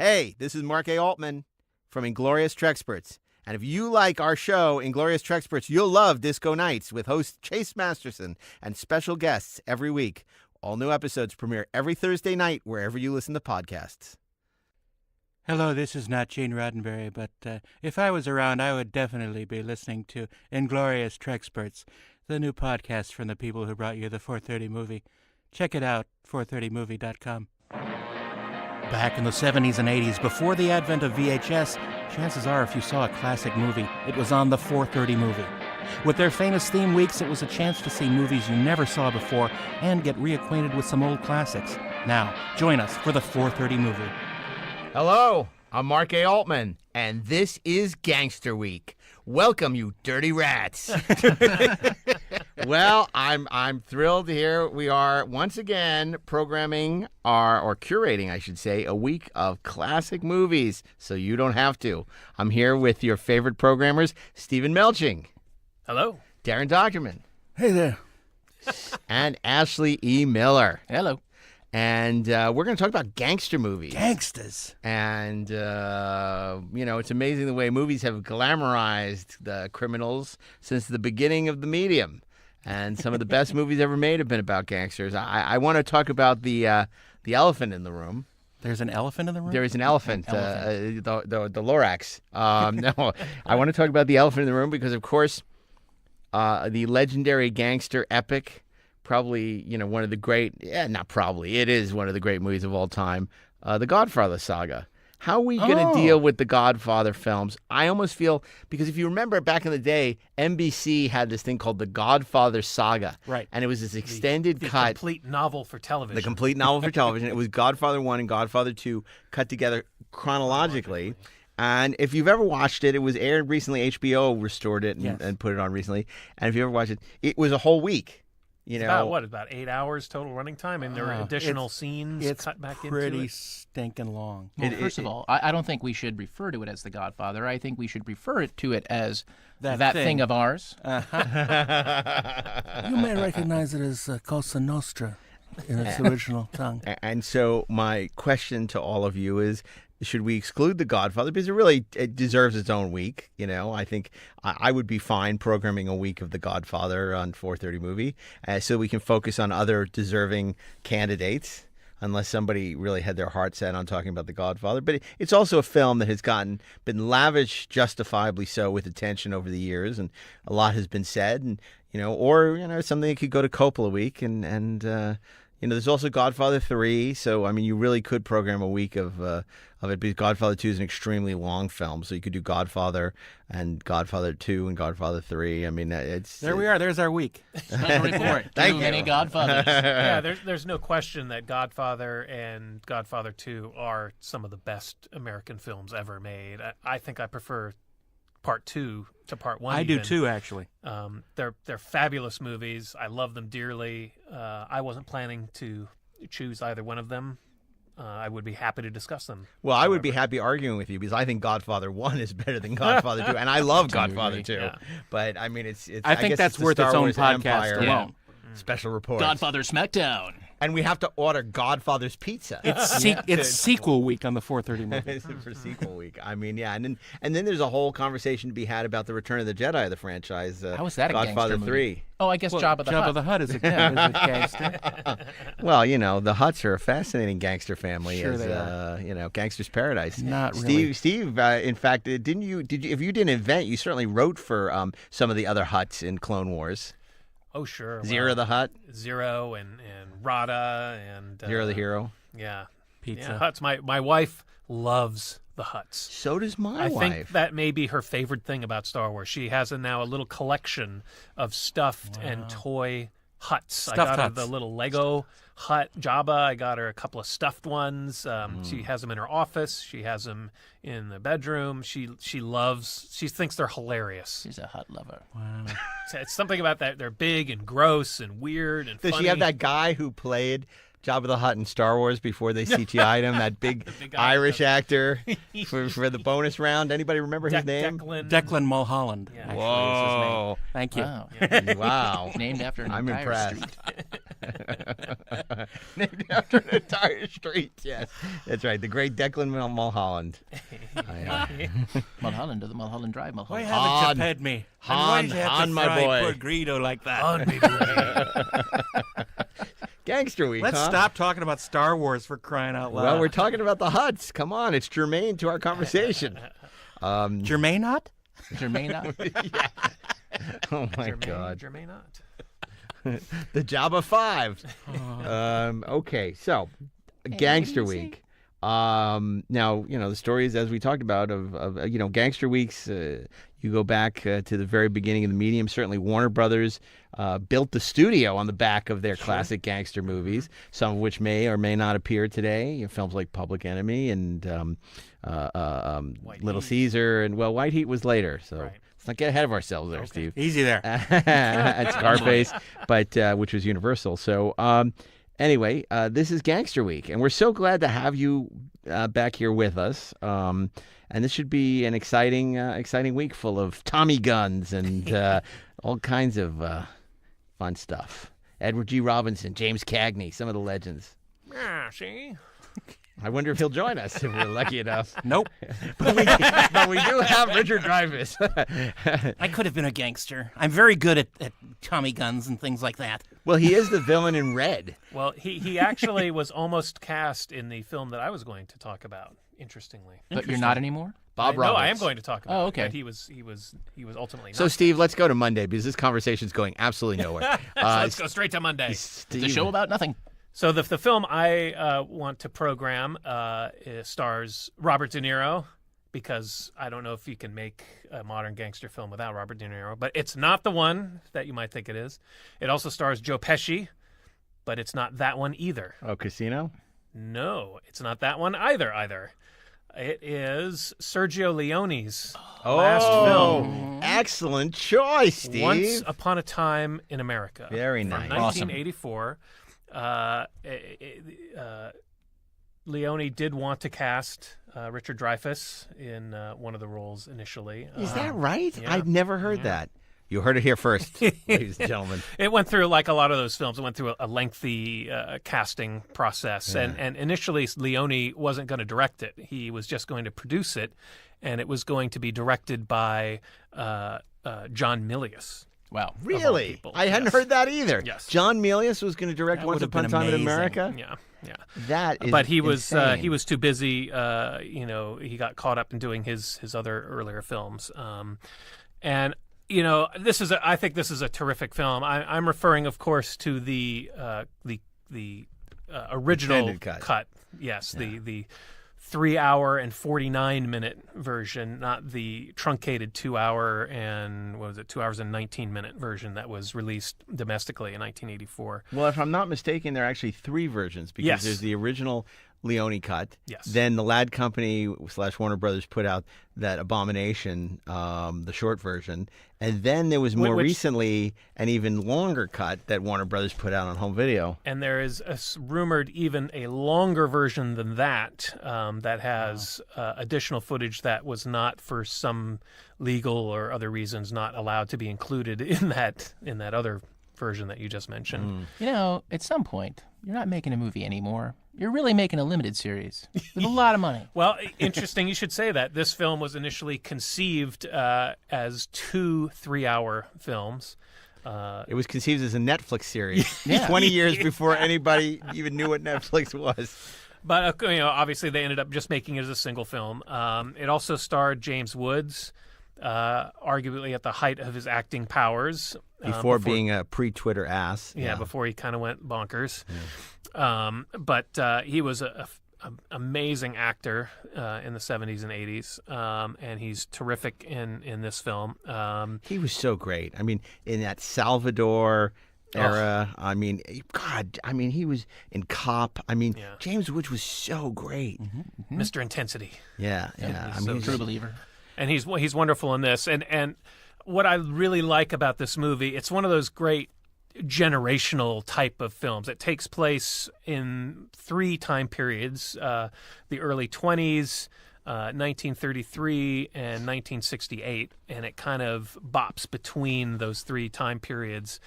Hey, this is Mark A. Altman from Inglorious Trexperts. And if you like our show, Inglorious Trexperts, you'll love Disco Nights with host Chase Masterson and special guests every week. All new episodes premiere every Thursday night wherever you listen to podcasts. Hello, this is not Gene Roddenberry, but if I was around, I would definitely be listening to Inglorious Trexperts, the new podcast from the people who brought you the 430 movie. Check it out, 430movie.com. Back in the 70s and 80s, before the advent of VHS, chances are if you saw a classic movie, it was on the 430 movie. With their famous theme weeks, it was a chance to see movies you never saw before and get reacquainted with some old classics. Now, join us for the 430 movie. Hello, I'm Mark A. Altman, and this is Gangster Week. Welcome, you dirty rats. Well, I'm thrilled here. We are once again programming or curating, I should say, a week of classic movies, so you don't have to. I'm here with your favorite programmers, Stephen Melching. Hello. Darren Dockerman. Hey there. And Ashley E. Miller. Hello. And we're going to talk about gangster movies. Gangsters. And, it's amazing the way movies have glamorized the criminals since the beginning of the medium. And some of the best movies ever made have been about gangsters. I want to talk about the elephant in the room. There's an elephant in the room? There is an elephant, the Lorax. No, I want to talk about the elephant in the room because, of course, the legendary gangster epic, probably, one of the great, it is one of the great movies of all time, The Godfather saga. How are we going to deal with the Godfather films? I almost feel, because if you remember back in the day, NBC had this thing called The Godfather Saga. Right. And it was this extended the cut. complete novel for television. The complete novel for television. It was Godfather 1 and Godfather 2 cut together chronologically. And if you've ever watched it, it was aired recently. HBO restored it and put it on recently. And if you ever watched it, it was a whole week. About 8 hours total running time, and there were additional scenes cut back into it. It's pretty stinking long. Well, first of all, I don't think we should refer to it as The Godfather. I think we should refer to it as that thing of ours. You may recognize it as Cosa Nostra in its original tongue. And so my question to all of you is, should we exclude The Godfather? Because it deserves its own week. I think I would be fine programming a week of The Godfather on 430 Movie so we can focus on other deserving candidates, unless somebody really had their heart set on talking about The Godfather. But it's also a film that has been lavish, justifiably so, with attention over the years, and a lot has been said, and something that could go to Coppola week, and there's also Godfather 3, so, you really could program a week of it, because Godfather 2 is an extremely long film, so you could do Godfather and Godfather 2 and Godfather 3. There we are. There's our week. Special report. Thank Too you. many Godfathers. Yeah, there's no question that Godfather and Godfather 2 are some of the best American films ever made. I think I prefer Part 2 to Part 1. I do too, actually. They're fabulous movies. I love them dearly. I wasn't planning to choose either one of them. I would be happy to discuss them. Well, I would be happy arguing with you, because I think Godfather 1 is better than Godfather 2, and I love Godfather 2. Yeah. But, I think guess that's the worth Star its own Wars podcast Empire alone. Special report. Godfather Smackdown. And we have to order Godfather's Pizza. It's sequel week on the 430 movie. It's for sequel week. And then there's a whole conversation to be had about the Return of the Jedi of the franchise. How is that a Godfather gangster 3. movie? Oh, I guess Jabba the Hutt. Jabba the Hutt is a gangster. Well, the Hutts are a fascinating gangster family. Sure as they are. Gangster's Paradise. Not really. Steve. In fact, didn't you? If you didn't invent, you certainly wrote for some of the other Hutts in Clone Wars. Oh, sure. Zero the Hutt. Zero and Rada and Zero the Hero. Yeah. Pizza. Yeah, Hutts. My wife loves the Hutts. So does my wife. I think that may be her favorite thing about Star Wars. She has now a little collection of stuffed and toy Hutts. I got her the little Lego Hut Jabba. I got her a couple of stuffed ones. She has them in her office. She has them in the bedroom. She thinks they're hilarious. She's a Hutt lover. Wow. It's something about that. They're big and gross and weird and Does funny. she have that guy who played Jabba the Hutt in Star Wars before they CGI'd him? That big Irish actor for the bonus round. Anybody remember his name? Declan Mulholland. Yeah. Whoa. Thank you. Wow. Wow. Named after an I'm entire impressed. street. Named after an entire street. Yes, that's right. The great Declan Mulholland. Mulholland to the Mulholland Drive, Why Mulholland. haven't you fed me? And why did you have to my fry boy. poor Greedo like that? On me, boy. Gangster Week, Let's huh? stop talking about Star Wars for crying out loud. Well, we're talking about the Hutts. Come on, it's germane to our conversation. Jermaine Hutt? Jermaine. Oh my Jermaine, God. Jermaine not. The Jabba 5. Okay, so Gangster Week. Now, the stories, as we talked about, of Gangster Weeks, you go back to the very beginning of the medium. Certainly Warner Brothers built the studio on the back of their classic gangster movies, some of which may or may not appear today. Films like Public Enemy and Little Caesar. And, well, White Heat was later, so... Right. Let's not get ahead of ourselves there, Steve. Easy there. At Scarface, but which was Universal. So anyway, this is Gangster Week, and we're so glad to have you back here with us. And this should be an exciting week full of Tommy guns and all kinds of fun stuff. Edward G. Robinson, James Cagney, some of the legends. Yeah, see? I wonder if he'll join us if we're lucky enough. Nope. But we do have Richard Dreyfuss. I could have been a gangster. I'm very good at Tommy guns and things like that. Well, he is the villain in Red. Well, he actually was almost cast in the film that I was going to talk about, interestingly. But you're not anymore? Bob Roberts. No, I am going to talk about Oh, it, okay. but he was ultimately not. So, Steve, let's go to Monday because this conversation's going absolutely nowhere. So let's go straight to Monday. Steve, The show about nothing. So the film I want to program stars Robert De Niro, because I don't know if you can make a modern gangster film without Robert De Niro, but it's not the one that you might think it is. It also stars Joe Pesci, but it's not that one either. Oh, Casino? No, it's not that one either. It is Sergio Leone's last film, Excellent choice, Steve. Once Upon a Time in America. Very From nice. 1984. Leone did want to cast Richard Dreyfuss in one of the roles initially. Is that right? yeah. I'd never heard that. You heard it here first, ladies and gentlemen. It went through, like a lot of those films, it went through a lengthy casting process. Yeah. And initially, Leone wasn't going to direct it. He was just going to produce it, and it was going to be directed by John Milius. Wow. Really? people, I hadn't yes. heard that either. Yes. John Milius was going to direct That Once would have Upon a been Time in amazing. America? Yeah. That is But he was insane. too busy. He got caught up in doing his other earlier films. And I think this is a terrific film. I'm referring, of course, to the original Extended cut. Yes, the 3 hour and 49-minute version, not the truncated 2 hour and 2 hours and 19-minute version that was released domestically in 1984. Well, if I'm not mistaken, there are actually three versions because Yes. there's the original Leone cut. Yes. Then the Ladd Company / Warner Brothers put out that Abomination, the short version. And then there was more Which- recently an even longer cut that Warner Brothers put out on home video. And there is rumored even a longer version than that that has additional footage that was not, for some legal or other reasons, not allowed to be included in that other version that you just mentioned. At some point, you're not making a movie anymore. You're really making a limited series with a lot of money. Well, interesting you should say that. This film was initially conceived as 2 3-hour films. It was conceived as a Netflix series Yeah. 20 years before anybody even knew what Netflix was. But obviously they ended up just making it as a single film. It also starred James Woods, arguably at the height of his acting powers. Before being a pre-Twitter ass. Yeah, before he kind of went bonkers. But he was an amazing actor in the 70s and 80s, and he's terrific in this film. He was so great. I mean, in that Salvador era, I mean, God, I mean, he was in Cop. I mean, Yeah. James Woods was so great. Mr. Intensity. Yeah. I mean, he's True believer. And he's wonderful in this. And what I really like about this movie, it's one of those great generational type of films. It takes place in 3 time periods: the early 20s, 1933, and 1968, and it kind of bops between those 3 time periods.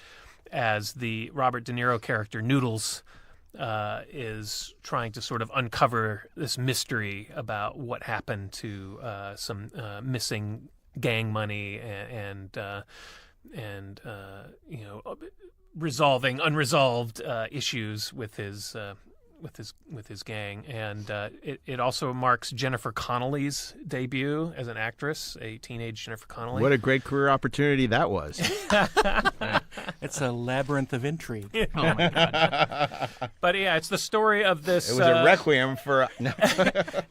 as the Robert De Niro character Noodles is trying to sort of uncover this mystery about what happened to some missing gang money and resolving unresolved issues with his gang, and it also marks Jennifer Connelly's debut as an actress, a teenage Jennifer Connelly. What a great career opportunity that was. It's a labyrinth of intrigue. Oh my God! But yeah, it's the story of this. It was a requiem for. No.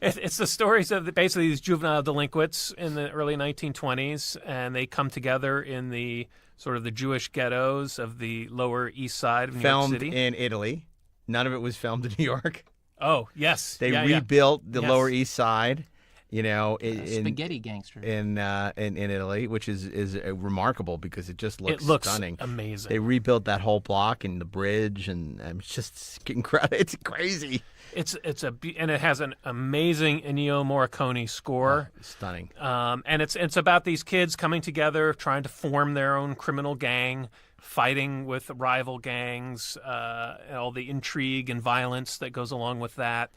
It's the stories of basically these juvenile delinquents in the early 1920s, and they come together in the sort of the Jewish ghettos of the Lower East Side of New York City. Filmed in Italy. None of it was filmed in New York. Oh, yes. They rebuilt the Yes. Lower East Side, Spaghetti Gangster. in Italy, which is remarkable because it just looks, It looks stunning. amazing. They rebuilt that whole block and the bridge, and it's just incredible. It's crazy. And it has an amazing Ennio Morricone score. Stunning. And it's about these kids coming together, trying to form their own criminal gang, fighting with rival gangs, and all the intrigue and violence that goes along with that.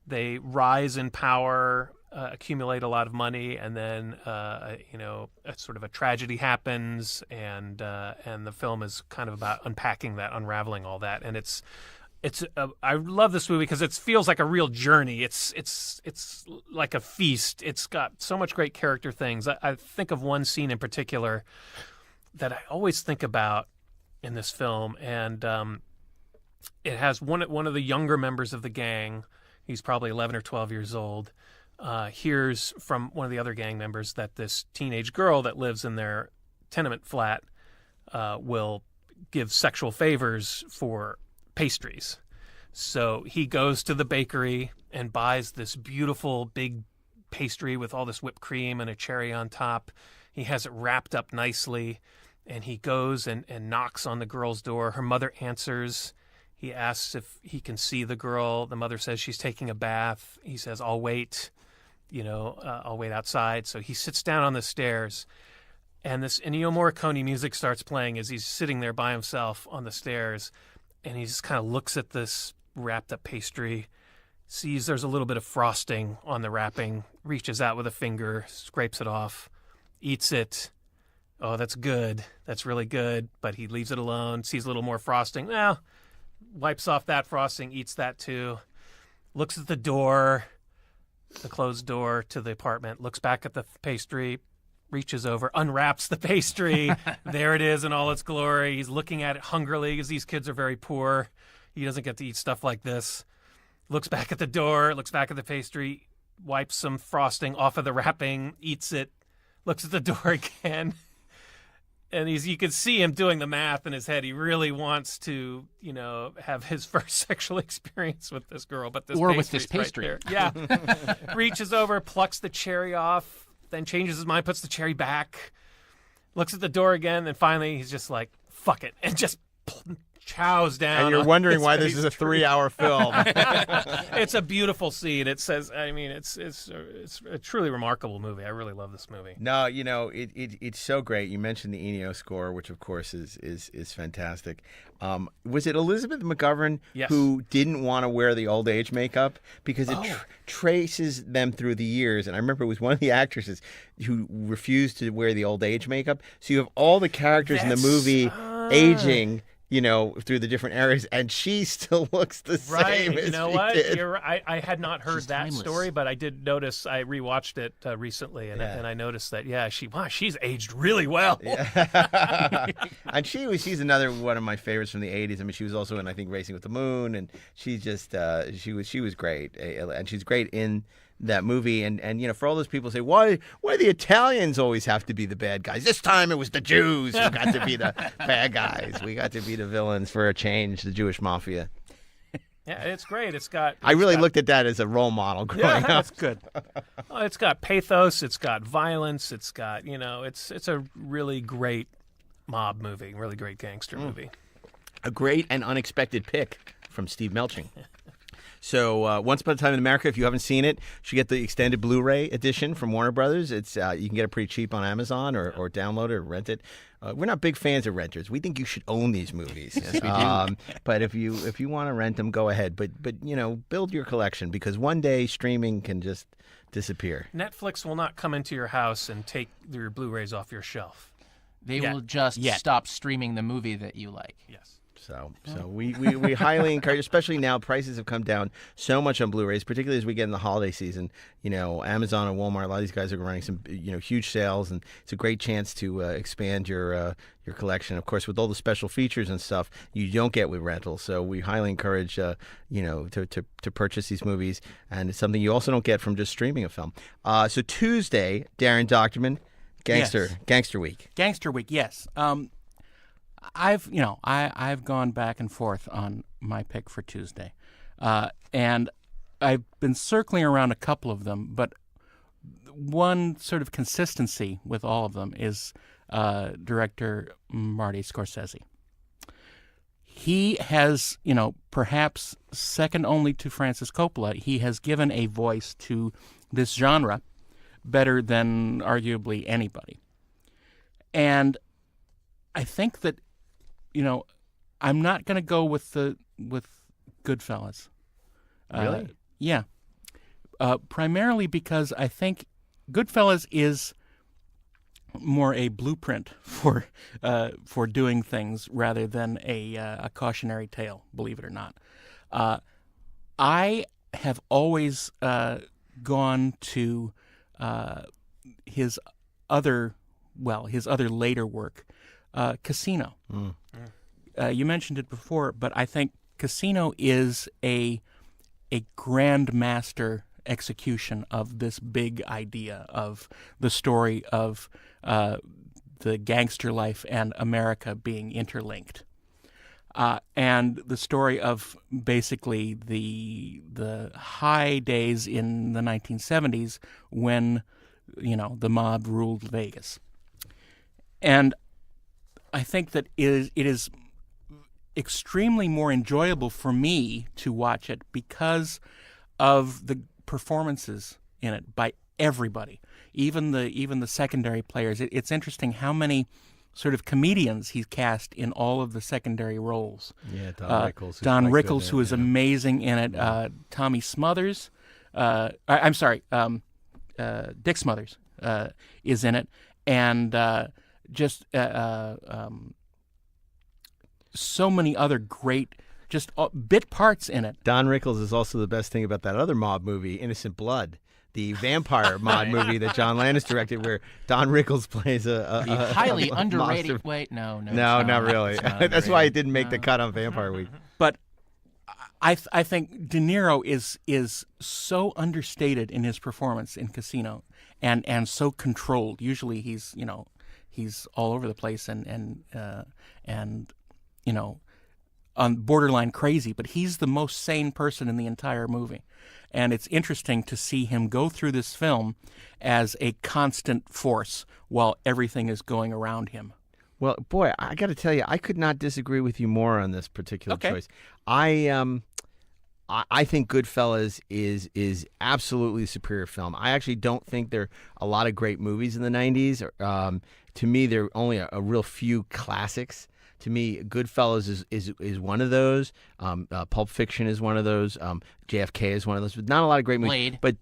They rise in power, accumulate a lot of money, and then a sort of a tragedy happens, and the film is kind of about unpacking that, unraveling all that, and I love this movie because it feels like a real journey. It's like a feast. It's got so much great character things. I think of one scene in particular that I always think about in this film, and it has one of the younger members of the gang. He's probably 11 or 12 years old. Hears from one of the other gang members that this teenage girl that lives in their tenement flat will give sexual favors for pastries. So he goes to the bakery and buys this beautiful big pastry with all this whipped cream and a cherry on top. He has it wrapped up nicely, and he goes and knocks on the girl's door. Her mother answers. He asks if he can see the girl. The mother says she's taking a bath. He says, I'll wait, I'll wait outside. So he sits down on the stairs, and this Ennio Morricone music starts playing as he's sitting there by himself on the stairs. And he just kind of looks at this wrapped up pastry, sees there's a little bit of frosting on the wrapping, reaches out with a finger, scrapes it off, eats it. Oh, that's good. That's really good. But he leaves it alone, sees a little more frosting. Well, wipes off that frosting, eats that too. Looks at the door, the closed door to the apartment, looks back at the pastry, reaches over, unwraps the pastry. There it is in all its glory. He's looking at it hungrily because these kids are very poor. He doesn't get to eat stuff like this. Looks back at the door, looks back at the pastry, wipes some frosting off of the wrapping, eats it, looks at the door again. And you can see him doing the math in his head. He really wants to, have his first sexual experience with this girl, but with this pastry. Right there. Yeah. Reaches over, plucks the cherry off, then changes his mind, puts the cherry back, looks at the door again, and finally he's just like, fuck it, and just chows down. And you're wondering why this is a 3-hour film. It's a beautiful scene. It says, it's a truly remarkable movie. I really love this movie. No, it's so great. You mentioned the Ennio score, which of course is fantastic. Was it Elizabeth McGovern Yes. who didn't want to wear the old age makeup because it traces them through the years? And I remember it was one of the actresses who refused to wear the old age makeup. So you have all the characters in the movie aging, through the different areas, and she still looks the same as you know she what? did. You're right. I had not heard She's that timeless. story, but I did notice. I rewatched it recently, and I noticed that she's aged really well. Yeah. And she's another one of my favorites from the 80s. I mean, she was also in, I think, Racing with the Moon, and she just she was great, and she's great in that movie. And for all those people who say, why the Italians always have to be the bad guys? This time it was the Jews who got to be the bad guys. We got to be the villains for a change, the Jewish mafia. Yeah, it's great. I really looked at that as a role model growing up. That's good. Oh, it's got pathos. It's got violence. It's got it's a really great mob movie, really great gangster movie. A great and unexpected pick from Steve Melching. So Once Upon a Time in America, if you haven't seen it, you should get the extended Blu-ray edition from Warner Brothers. It's you can get it pretty cheap on Amazon or download it or rent it. We're not big fans of renters. We think you should own these movies. Yes, we do. But if you want to rent them, go ahead. But build your collection, because one day streaming can just disappear. Netflix will not come into your house and take your Blu-rays off your shelf. They will just stop streaming the movie that you like. Yes. So we highly encourage, especially now prices have come down so much on Blu-rays, particularly as we get in the holiday season. Amazon and Walmart, a lot of these guys are running some huge sales, and it's a great chance to expand your collection. Of course, with all the special features and stuff you don't get with rentals. So we highly encourage to purchase these movies, and it's something you also don't get from just streaming a film. So Tuesday, Darren Doctorman, Gangster Week. Gangster Week, yes. I've gone back and forth on my pick for Tuesday, and I've been circling around a couple of them, but one sort of consistency with all of them is director Marty Scorsese. He has, perhaps second only to Francis Coppola, he has given a voice to this genre better than arguably anybody. And I think that I'm not going to go with Goodfellas. Really? Yeah. Primarily because I think Goodfellas is more a blueprint for doing things rather than a cautionary tale, believe it or not. I have always gone to his other later work, Casino. You mentioned it before, but I think Casino is a grand master execution of this big idea of the story of the gangster life and America being interlinked, and the story of basically the high days in the 1970s when the mob ruled Vegas. And I think that it is extremely more enjoyable for me to watch it because of the performances in it by everybody, even the secondary players. It's interesting how many sort of comedians he's cast in all of the secondary roles. Yeah, Don Rickles. Don Rickles, who is amazing in it. Tommy Smothers. I'm sorry, Dick Smothers is in it, and just so many other great just bit parts in it. Don Rickles is also the best thing about that other mob movie, Innocent Blood, the vampire mob movie that John Landis directed, where Don Rickles plays a highly underrated. monster. Wait, no, not really. That's why it didn't make the cut on Vampire Week. But I think De Niro is so understated in his performance in Casino, and so controlled. Usually he's all over the place and on borderline crazy, but he's the most sane person in the entire movie. And it's interesting to see him go through this film as a constant force while everything is going around him. Well, boy, I got to tell you, I could not disagree with you more on this particular choice. I think Goodfellas is absolutely a superior film. I actually don't think there are a lot of great movies in the 90s. To me, there are only a real few classics. To me, Goodfellas is one of those. Pulp Fiction is one of those. JFK is one of those. But not a lot of great movies. Blade. But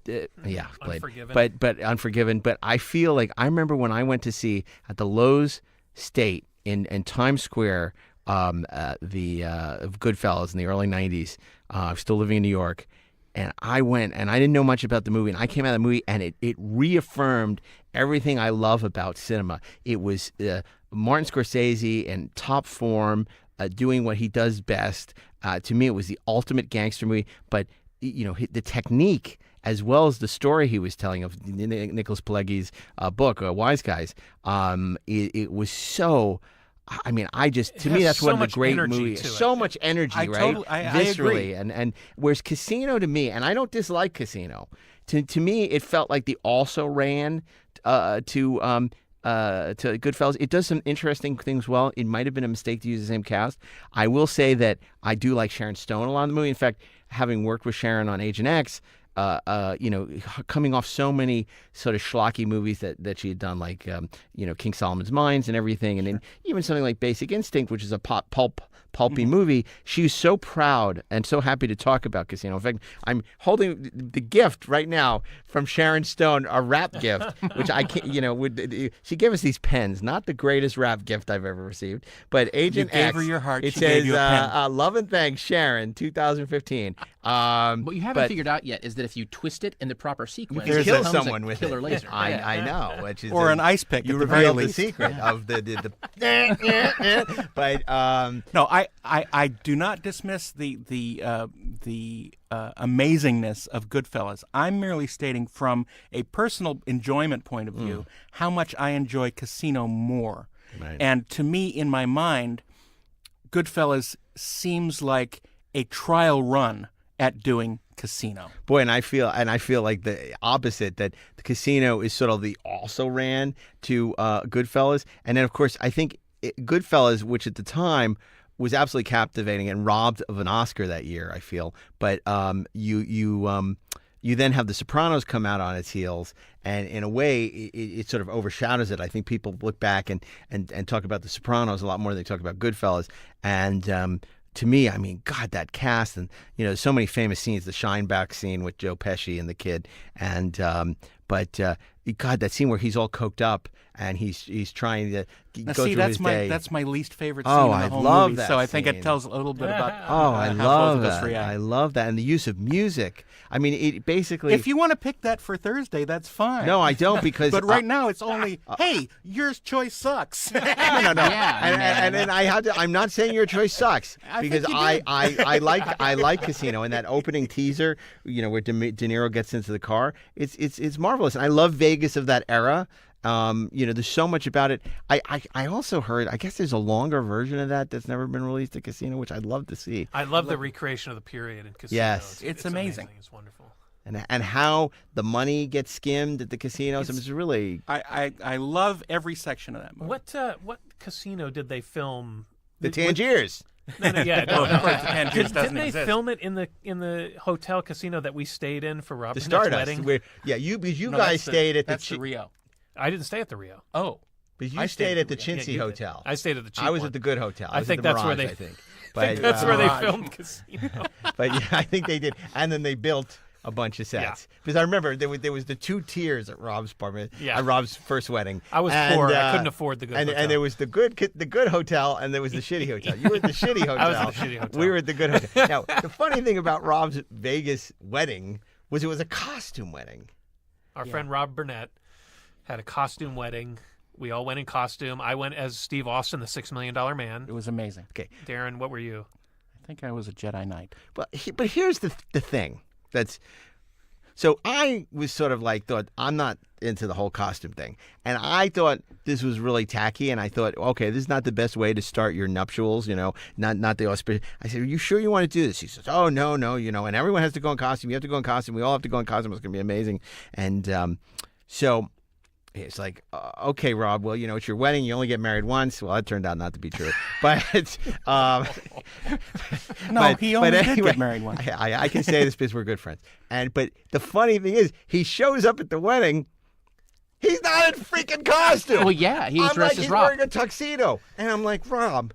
Blade. Unforgiven. But Unforgiven. But I feel like I remember when I went to see at the Lowe's State in Times Square the Goodfellas in the early 90s. I was still living in New York. And I went, and I didn't know much about the movie. And I came out of the movie, and it reaffirmed everything I love about cinema. It was Martin Scorsese in top form, doing what he does best. To me, it was the ultimate gangster movie. But the technique, as well as the story he was telling of Nicholas Pileggi's book, Wise Guys, it was so. I mean, to me, that's one of the great movies. So much energy, right? I Viscerally. agree. And whereas Casino, to me, and I don't dislike Casino, to me, it felt like the also ran to Goodfellas. It does some interesting things well. It might have been a mistake to use the same cast. I will say that I do like Sharon Stone a lot in the movie. In fact, having worked with Sharon on Agent X, coming off so many sort of schlocky movies that she had done, like, King Solomon's Mines and everything. And then even something like Basic Instinct, which is a pulpy movie. She was so proud and so happy to talk about Casino. In fact, I'm holding the gift right now from Sharon Stone, a rap gift, which I can't, she gave us these pens, not the greatest rap gift I've ever received, but Agent X. You gave her your heart. It she says, gave you a pen. love and thanks, Sharon, 2015. What you haven't figured out yet is that if you twist it in the proper sequence, you can it kill becomes someone a with killer it. laser. I know. Which is or an ice pick. You at the very revealed the least. secret of the but No, I do not dismiss the amazingness of Goodfellas. I'm merely stating from a personal enjoyment point of view how much I enjoy Casino more. Right. And to me, in my mind, Goodfellas seems like a trial run at doing Casino. Boy, and I feel like the opposite, that the Casino is sort of the also ran to Goodfellas. And then, of course, I think Goodfellas, which at the time was absolutely captivating and robbed of an Oscar that year, I feel. But you then have The Sopranos come out on its heels, and in a way, it sort of overshadows it. I think people look back and talk about The Sopranos a lot more than they talk about Goodfellas. And to me, I mean, God, that cast, and so many famous scenes. The Shineback scene with Joe Pesci and the kid, and God, that scene where he's all coked up and he's trying to go through his day. That's my least favorite scene Oh, in the I whole love movie. that So I think scene. it tells a little bit about I how love both of us that. react. I love that, and the use of music. I mean, it basically. If you want to pick that for Thursday, that's fine. No, I don't, because. But right now, it's only, hey, your choice sucks. No. Yeah, and I have to. I'm not saying your choice sucks, because I like Casino, and that opening teaser, where De Niro gets into the car. It's marvelous, and I love Vegas of that era. There's so much about it. I also heard, I guess there's a longer version of that that's never been released at Casino, which I'd love to see. I love the recreation of the period in Casino. Yes. It's amazing. It's wonderful. And how the money gets skimmed at the casinos. It's really. I love every section of that movie. What casino did they film? The Tangiers. No, yeah, Well, of course, the Tangiers doesn't Didn't they exist. film it in the hotel casino that we stayed in for Rob The Burnett's Stardust. wedding? Because you No, guys stayed at that's the Rio. I didn't stay at the Rio. Oh. But you I stayed at the Yeah, Chintzy you did. Hotel. I stayed at the cheap I was one. at the good hotel. I was think at the that's where Mirage, they. I think. I think that's where they Mirage. filmed Casino. But yeah, I think they did, and then they built a bunch of sets. Because I remember there was the two tiers at Rob's apartment. Yeah. At Rob's first wedding. I was poor. I couldn't afford the good hotel. And there was the good hotel, and there was the shitty hotel. You were at the shitty hotel. I was at the shitty hotel. We were at the good hotel. Now, the funny thing about Rob's Vegas wedding was it was a costume wedding. Our friend Rob Burnett had a costume wedding. We all went in costume. I went as Steve Austin, the $6 Million Man. It was amazing. Okay. Darren, what were you? I think I was a Jedi Knight. But here's the thing. So I was sort of thought I'm not into the whole costume thing, and I thought this was really tacky, and I thought, okay, this is not the best way to start your nuptials, not the auspicious. I said, are you sure you want to do this? He says, oh no, and everyone has to go in costume. You have to go in costume. We all have to go in costume. It's gonna be amazing. And so it's like, okay, Rob, well, it's your wedding. You only get married once. Well, that turned out not to be true. But He only did get married once. I can say this because we're good friends. But the funny thing is, he shows up at the wedding. He's not in freaking costume. Well, yeah, he was dressed as he's Rob. wearing a tuxedo. And I'm like, Rob,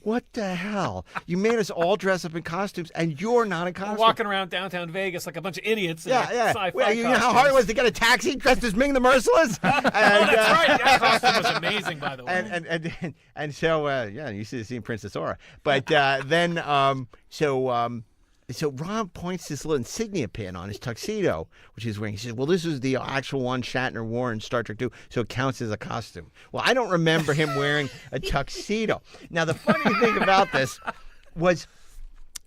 what the hell? You made us all dress up in costumes, and you're not in costume. Walking around downtown Vegas like a bunch of idiots in Yeah. sci-fi Well, you know how costumes. hard it was to get a taxi dressed as Ming the Merciless? Oh, that's right. That costume was amazing, by the way. And so you should have seen Princess Aura. But so Rob points this little insignia pin on his tuxedo, which he's wearing. He says, well, this is the actual one Shatner wore in Star Trek II, so it counts as a costume. Well, I don't remember him wearing a tuxedo. Now, the funny thing about this was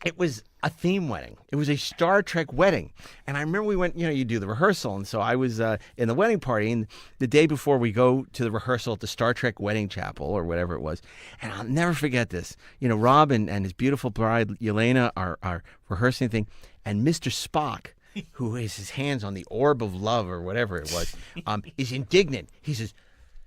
it was a theme wedding. It was a Star Trek wedding. And I remember we went, you do the rehearsal. And so I was in the wedding party. And the day before we go to the rehearsal at the Star Trek wedding chapel or whatever it was. And I'll never forget this. Rob and his beautiful bride, Yelena, are rehearsing thing. And Mr. Spock, who has his hands on the orb of love or whatever it was, is indignant. He says,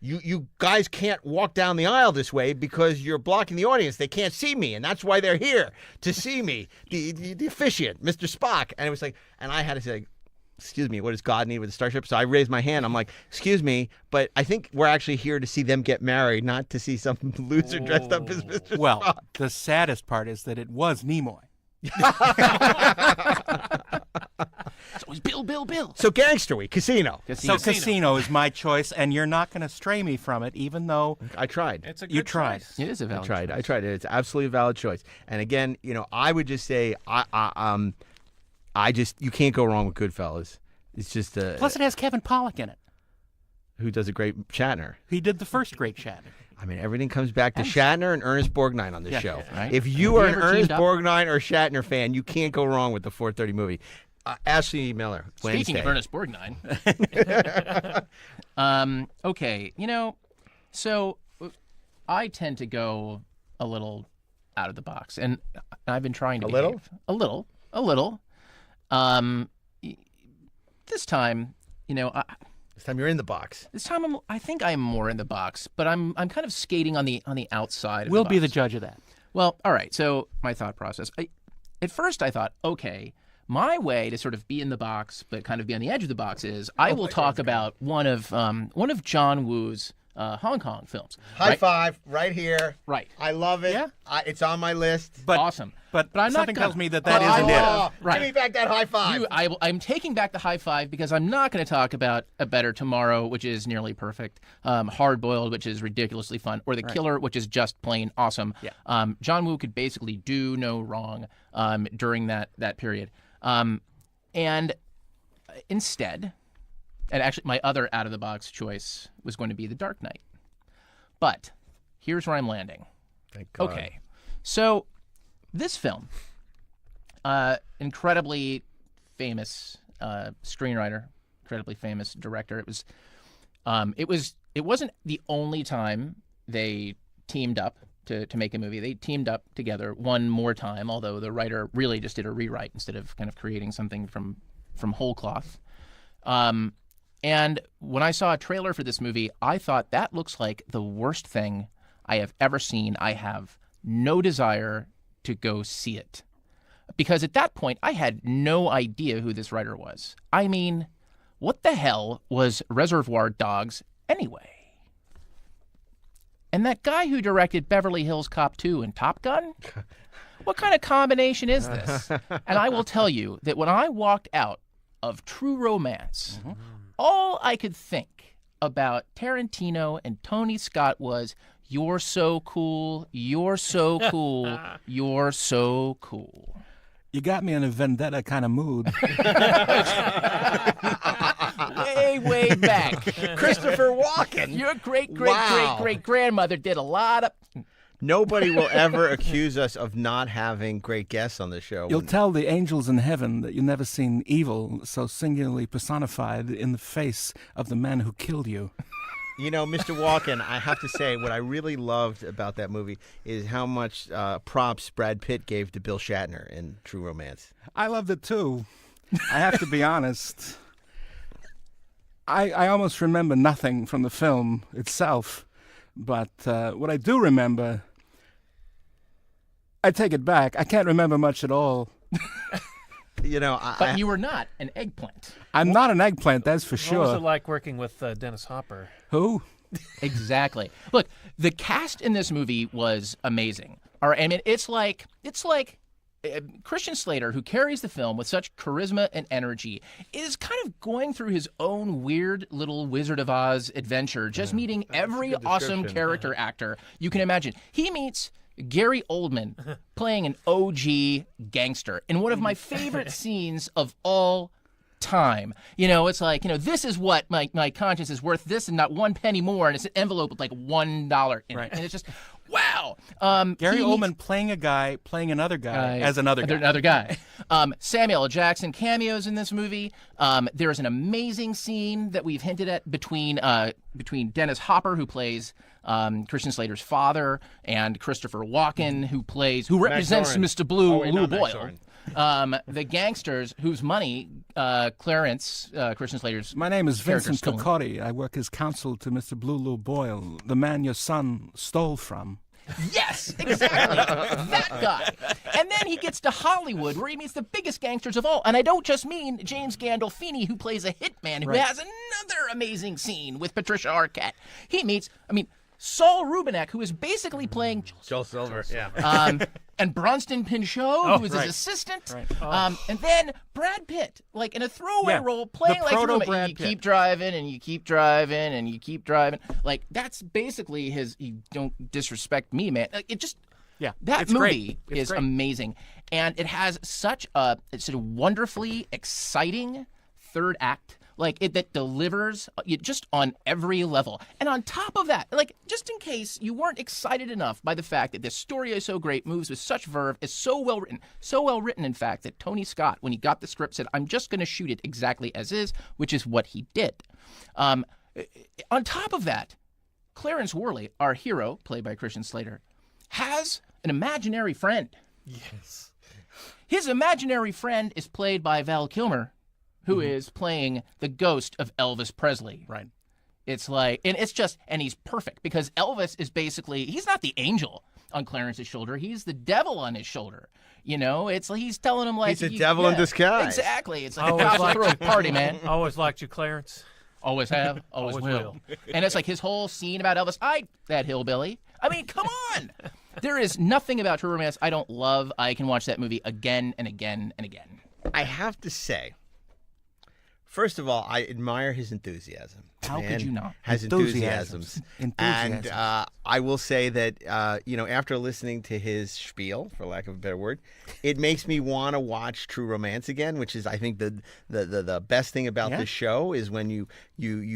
you guys can't walk down the aisle this way because you're blocking the audience. They can't see me, and that's why they're here, to see me, the officiant, Mr. Spock. And it was like, and I had to say, excuse me, what does God need with the starship? So I raised my hand. I'm like, excuse me, but I think we're actually here to see them get married, not to see some loser dressed up as Mr. Well, Spock. the saddest part is that it was Nimoy. It's always Bill. So Gangster Week, Casino. Casino is my choice, and you're not going to stray me from it, even though I tried. It's a good you tried. choice. It is a valid choice. I tried it. It's absolutely a valid choice. And again, I would just say, you can't go wrong with Goodfellas. It's just Plus, it has Kevin Pollak in it. who does a great Shatner. He did the first great Shatner. I mean, everything comes back to Shatner and Ernest Borgnine on this show. Right. If you Have are you an ever Ernest teamed up? Borgnine or Shatner fan, you can't go wrong with the 4:30 movie. Ashley Miller, Speaking Wednesday. of Ernest Borgnine. Okay, so I tend to go a little out of the box, and I've been trying to little? behave. A little. This time, This time you're in the box. this time I think I'm more in the box, but I'm kind of skating on the outside. Of We'll the be the box. judge of that. Well, all right. So my thought process. At first, I thought, okay, my way to sort of be in the box, but kind of be on the edge of the box is I will talk about one of John Woo's Hong Kong films. High right? five, right here. Right. I love it. Yeah. It's on my list. But Awesome. But I'm not something gonna. tells me that isn't it. Right. Give me back that high five. I'm taking back the high five because I'm not going to talk about A Better Tomorrow, which is nearly perfect, Hard Boiled, which is ridiculously fun, or The Killer, which is just plain awesome. Yeah. John Woo could basically do no wrong during that period. And instead, and actually my other out-of-the-box choice was going to be The Dark Knight. But here's where I'm landing. Thank God. Okay, so this film, incredibly famous screenwriter, incredibly famous director. It wasn't the only time they teamed up to make a movie. They teamed up together one more time, although the writer really just did a rewrite instead of kind of creating something from whole cloth. And when I saw a trailer for this movie, I thought that looks like the worst thing I have ever seen. I have no desire to go see it. Because at that point, I had no idea who this writer was. I mean, what the hell was Reservoir Dogs anyway? And that guy who directed Beverly Hills Cop 2 and Top Gun? What kind of combination is this? And I will tell you that when I walked out of True Romance, all I could think about Tarantino and Tony Scott was, you're so cool, you're so cool, you're so cool. You got me in a vendetta kind of mood. Way back. Christopher Walken. Your Wow. great grandmother did a lot of. Nobody will ever accuse us of not having great guests on the show. You'll tell the angels in heaven that you've never seen evil so singularly personified in the face of the man who killed you. Mr. Walken, I have to say, what I really loved about that movie is how much props Brad Pitt gave to Bill Shatner in True Romance. I loved it too. I have to be honest. I almost remember nothing from the film itself, but what I do remember, I take it back. I can't remember much at all. But you were not an eggplant. I'm not an eggplant, that's for sure. What was it like working with Dennis Hopper? Who? Exactly. Look, the cast in this movie was amazing. All right, I mean, it's like Christian Slater, who carries the film with such charisma and energy, is kind of going through his own weird little Wizard of Oz adventure, just meeting every awesome character actor you can imagine. He meets Gary Oldman playing an OG gangster in one of my favorite scenes of all time. It's like, this is what my conscience is worth, this and not 1 penny more, and it's an envelope with like $1 in it. And it's just, wow. Gary Oldman playing a guy, playing another guy as another guy. Another guy. Samuel L. Jackson cameos in this movie. There's an amazing scene that we've hinted at between Dennis Hopper, who plays Christian Slater's father, and Christopher Walken, who represents Zorin. Mr. Blue, Oh, wait, Lou not Max Boyle. Zorin. the gangsters whose money Clarence, Christian Slater's My name is character Vincent stolen. Cocotti. I work as counsel to Mr. Blue Lou Boyle, the man your son stole from. Yes, exactly. That guy. And then he gets to Hollywood, where he meets the biggest gangsters of all. And I don't just mean James Gandolfini, who plays a hitman, who has another amazing scene with Patricia Arquette. He meets, Saul Rubinek, who is basically playing Joel Silver. Yeah. and Bronston Pinchot, who is right. his assistant. Right. And then Brad Pitt, like in a throwaway Yeah, role, playing the like proto Rubinek. Brad You Pitt. keep driving, and you keep driving, and you keep driving. Like, that's basically his, you don't disrespect me, man. Like, it just, Yeah, that it's movie great. It's is great. amazing. And it has it's a wonderfully exciting third act. Like, that delivers just on every level. And on top of that, like, just in case you weren't excited enough by the fact that this story is so great, moves with such verve, is so well written, in fact, that Tony Scott, when he got the script, said, I'm just going to shoot it exactly as is, which is what he did. On top of that, Clarence Worley, our hero, played by Christian Slater, has an imaginary friend. Yes. His imaginary friend is played by Val Kilmer, who is playing the ghost of Elvis Presley. Right. It's like, and he's perfect because Elvis is basically, he's not the angel on Clarence's shoulder. He's the devil on his shoulder. You know, it's like he's telling him, like, He's a devil in disguise. Exactly. It's like a gospel throw party, man. Always liked you, Clarence. Always have, always will. And it's like his whole scene about Elvis. That hillbilly. I mean, come on. There is nothing about True Romance I don't love. I can watch that movie again and again and again. I have to say, first of all, I admire his enthusiasm. How could you not? Has enthusiasms. Enthusiasms. And I will say that, after listening to his spiel, for lack of a better word, it makes me want to watch True Romance again, which is, I think, the best thing about this show is when you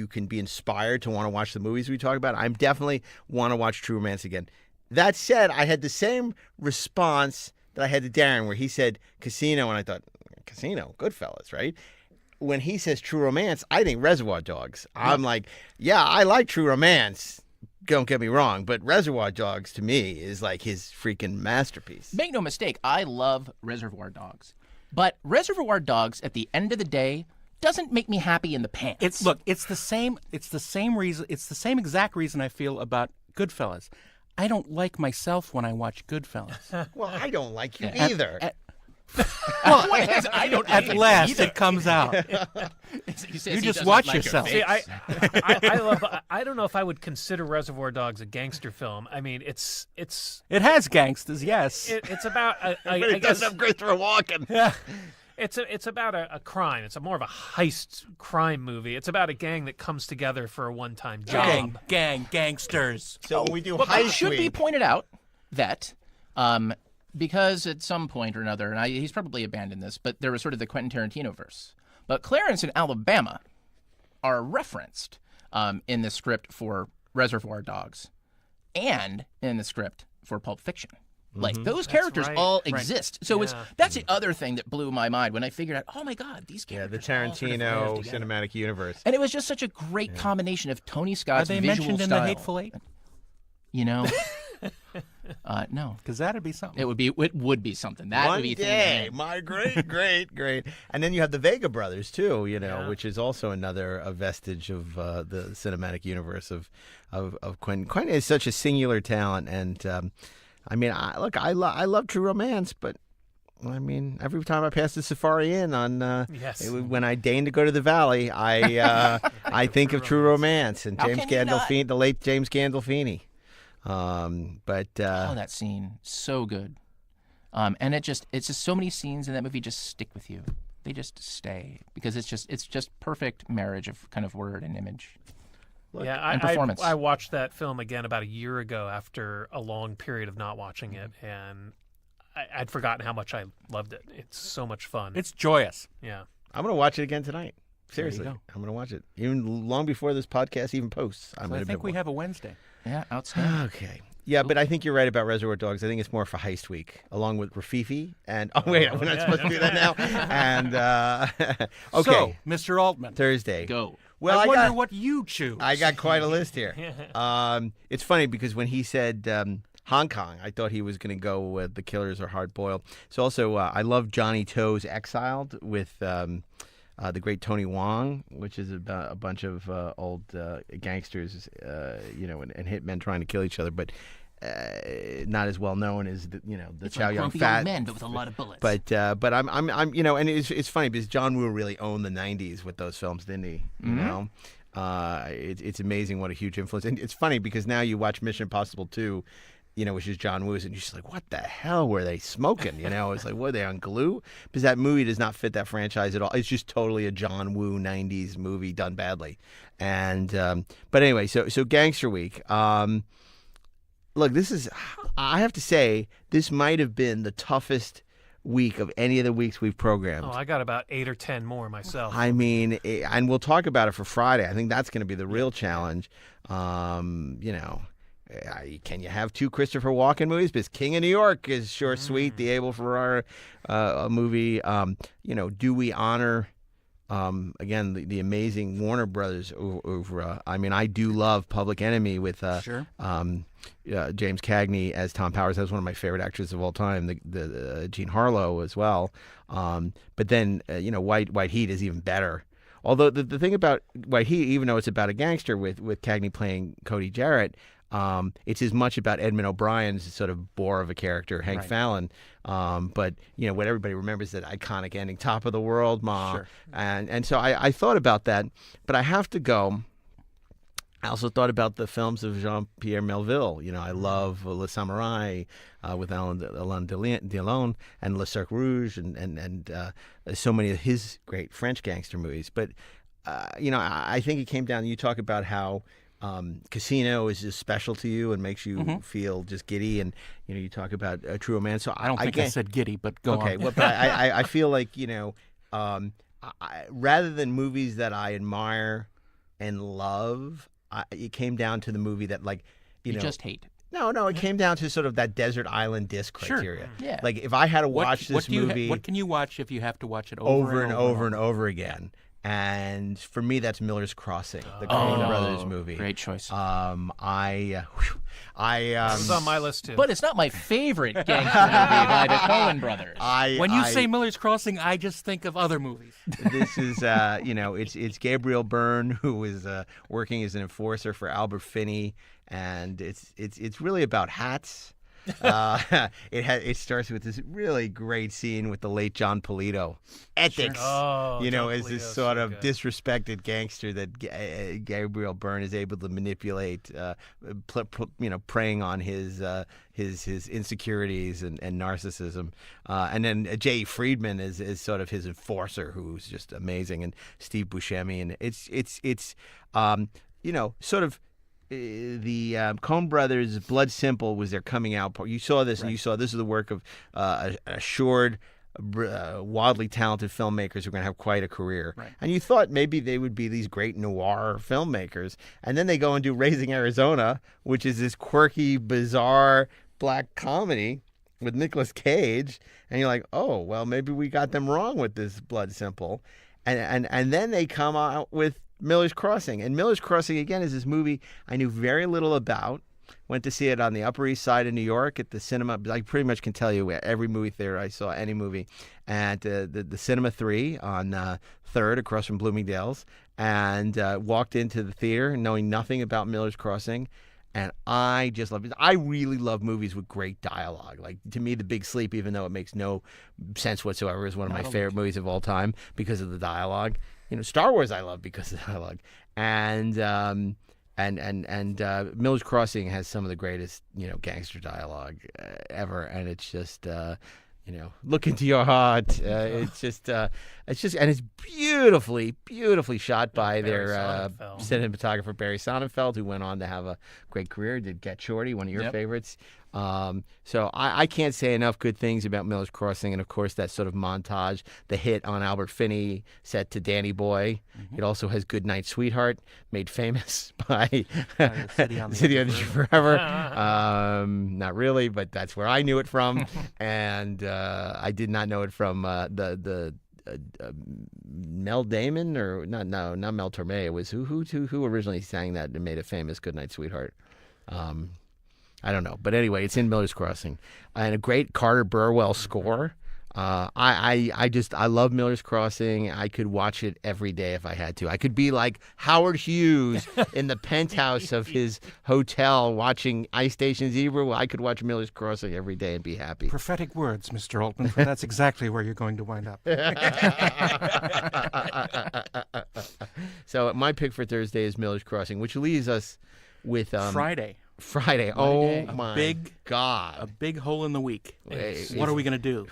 can be inspired to want to watch the movies we talk about. I definitely want to watch True Romance again. That said, I had the same response that I had to Darren, where he said Casino, and I thought, Casino, Goodfellas, right? When he says True Romance, I think Reservoir Dogs. I'm like, yeah, I like True Romance. Don't get me wrong, but Reservoir Dogs to me is like his freaking masterpiece. Make no mistake, I love Reservoir Dogs. But Reservoir Dogs, at the end of the day, doesn't make me happy in the pants. It's the same reason. It's the same exact reason I feel about Goodfellas. I don't like myself when I watch Goodfellas. Well, I don't like you either. At last, it comes out. You just watch yourself. See, I love. I don't know if I would consider Reservoir Dogs a gangster film. I mean, it's. It has gangsters, yes. It's about. But I it guess doesn't have Christopher Walken. Yeah. it's about a crime. It's more of a heist crime movie. It's about a gang that comes together for a one-time job. Gangsters. So when we do But Heist it should be Week, pointed out that because at some point or another, and he's probably abandoned this, but there was sort of the Quentin Tarantino verse. But Clarence and Alabama are referenced in the script for Reservoir Dogs and in the script for Pulp Fiction. Like, those characters right. all exist. So Yeah. that's the other thing that blew my mind when I figured out, oh my God, these yeah, characters the all sort of Tarantino live together. cinematic universe. And it was just such a great combination of Tony Are Scott's they visual mentioned in style. the Hateful Eight? You know? No. Because that'd be something. It would be something. That One would be day, thing. my great. And then you have the Vega brothers too, Yeah. which is also another a vestige of the cinematic universe of Quentin. Quentin is such a singular talent, and I love True Romance, but I mean, every time I pass the Safari Inn on Yes. when I deign to go to the Valley, I think of True Romance and How James can you not? Gandolfini, the late James Gandolfini. Oh, that scene, so good. And it's just so many scenes in that movie just stick with you. They just stay because it's just perfect marriage of kind of word and image. Yeah, and performance. I watched that film again about a year ago after a long period of not watching it, and I'd forgotten how much I loved it. It's so much fun. It's joyous. Yeah. I'm gonna watch it again tonight. Seriously, go. I'm gonna watch it even long before this podcast even posts. I'm So gonna I think we binge have a Wednesday. Yeah, outstanding. Okay. Yeah, but I think you're right about Reservoir Dogs. I think it's more for Heist Week, along with Rafifi and we're not supposed to do that now. And okay, So, Mr. Altman, Thursday. Go. Well, I I wonder got what you choose. I got quite a list here. It's funny because when he said Hong Kong. I thought he was going to go with The Killers or Hard Boiled. So also, I love Johnny To's Exiled with the great Tony Wong, which is about a bunch of old gangsters, and hitmen trying to kill each other, but not as well known as the Chow Yun Fat men, but with a lot of bullets. But I'm and it's funny because John Woo really owned the '90s with those films, didn't he? You know, it's amazing what a huge influence. And it's funny because now you watch Mission Impossible 2, which is John Woo's, and you're just like, what the hell were they smoking? It's like, were they on glue? Because that movie does not fit that franchise at all. It's just totally a John Woo '90s movie done badly. And but anyway, so Gangster Week. Look, I have to say, this might have been the toughest week of any of the weeks we've programmed. Oh, I got about 8 or 10 more myself. I mean, and we'll talk about it for Friday. I think that's going to be the real challenge. Can you have 2 Christopher Walken movies? Because King of New York is sure sweet. The Abel Ferrara movie. Do we honor again the amazing Warner Brothers oeuvre? I mean, I do love Public Enemy with James Cagney as Tom Powers. That was one of my favorite actors of all time. The Jean Harlow as well. But then White Heat is even better. Although the thing about White Heat, even though it's about a gangster with Cagney playing Cody Jarrett, it's as much about Edmund O'Brien's sort of bore of a character, Hank Fallon. But what everybody remembers, that iconic ending, Top of the World, Ma. Sure. And so I thought about that, but I have to go. I also thought about the films of Jean-Pierre Melville. I love Le Samouraï with Alain Delon and Le Cercle Rouge and so many of his great French gangster movies. But, I think it came down, you talk about how Casino is just special to you and makes you feel just giddy. And, you talk about True Romance. So I don't think I said giddy, but go on. Okay, well, but I feel like, rather than movies that I admire and love, it came down to the movie that, like, you just hate. No, it came down to sort of that desert island disc criteria. Sure. Yeah. Like, if I had to watch this movie, what can you watch if you have to watch it over and over again? And for me, that's Miller's Crossing, the Coen Brothers movie. Great choice. It was on my list too. But it's not my favorite gangster movie by the Coen Brothers. When you say Miller's Crossing, I just think of other movies. This is, it's Gabriel Byrne, who is working as an enforcer for Albert Finney, and it's really about hats. It starts with this really great scene with the late John Polito. Ethics, as this sort of disrespected gangster that Gabriel Byrne is able to manipulate, preying on his insecurities and narcissism. And then Jay Friedman is sort of his enforcer, who's just amazing, and Steve Buscemi, and it's sort of. The Coen Brothers' Blood Simple was their coming out part. You saw this, and you saw this is the work of assured, wildly talented filmmakers who are going to have quite a career. Right. And you thought maybe they would be these great noir filmmakers, and then they go and do Raising Arizona, which is this quirky, bizarre black comedy with Nicolas Cage, and you're like, oh, well, maybe we got them wrong with this Blood Simple, and then they come out with Miller's Crossing. And Miller's Crossing, again, is this movie I knew very little about. Went to see it on the Upper East Side of New York at the cinema. I pretty much can tell you every movie theater I saw any movie. And the Cinema 3 on 3rd across from Bloomingdale's. And walked into the theater knowing nothing about Miller's Crossing. And I just love it. I really love movies with great dialogue. Like, to me, The Big Sleep, even though it makes no sense whatsoever, is one of my favorite movies of all time because of the dialogue. Star Wars I love because of the dialogue, and Miller's Crossing has some of the greatest gangster dialogue ever, and it's just look into your heart. It's just and it's beautifully shot by their cinematographer Barry Sonnenfeld, who went on to have a great career. Did Get Shorty, one of your favorites. So I can't say enough good things about Miller's Crossing, and of course that sort of montage, the hit on Albert Finney set to Danny Boy. It also has Goodnight Sweetheart, made famous by City on the Edge Forever. Not really, but that's where I knew it from, and I did not know it from the Mel Damon, or not Mel Torme. It was who originally sang that and made it famous, Goodnight Sweetheart. I don't know. But anyway, it's in Miller's Crossing. And a great Carter Burwell score. I love Miller's Crossing. I could watch it every day if I had to. I could be like Howard Hughes in the penthouse of his hotel watching Ice Station Zebra. Well, I could watch Miller's Crossing every day and be happy. Prophetic words, Mr. Altman, for that's exactly where you're going to wind up. So my pick for Thursday is Miller's Crossing, which leaves us with Friday. Oh my God. A big hole in the week. Wait, What are we going to do?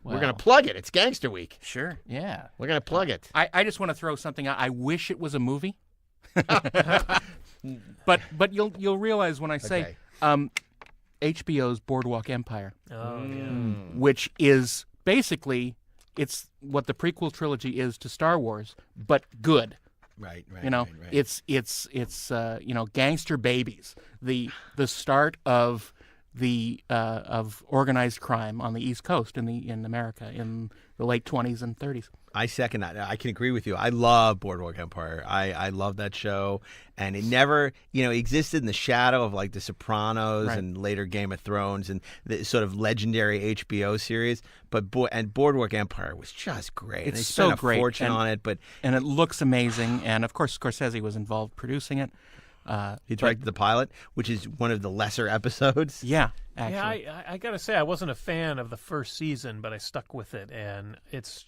We're going to plug it. It's Gangster Week. Sure. Yeah. We're going to plug it. I just want to throw something out. I wish it was a movie. but you'll realize when I say HBO's Boardwalk Empire. Oh, Which is basically it's what the prequel trilogy is to Star Wars, but good. Right. Right. It's gangster babies. The start of of organized crime on the East Coast in America in the late 20s and 30s. I second that. I can agree with you. I love Boardwalk Empire. I love that show, and it never, existed in the shadow of like The Sopranos and later Game of Thrones and the sort of legendary HBO series. But Boardwalk Empire was just great. It's they so spent great, a fortune on it, and it looks amazing. And of course, Scorsese was involved producing it. He directed the pilot, which is one of the lesser episodes. Yeah, actually. Yeah, I gotta say I wasn't a fan of the first season, but I stuck with it, and it's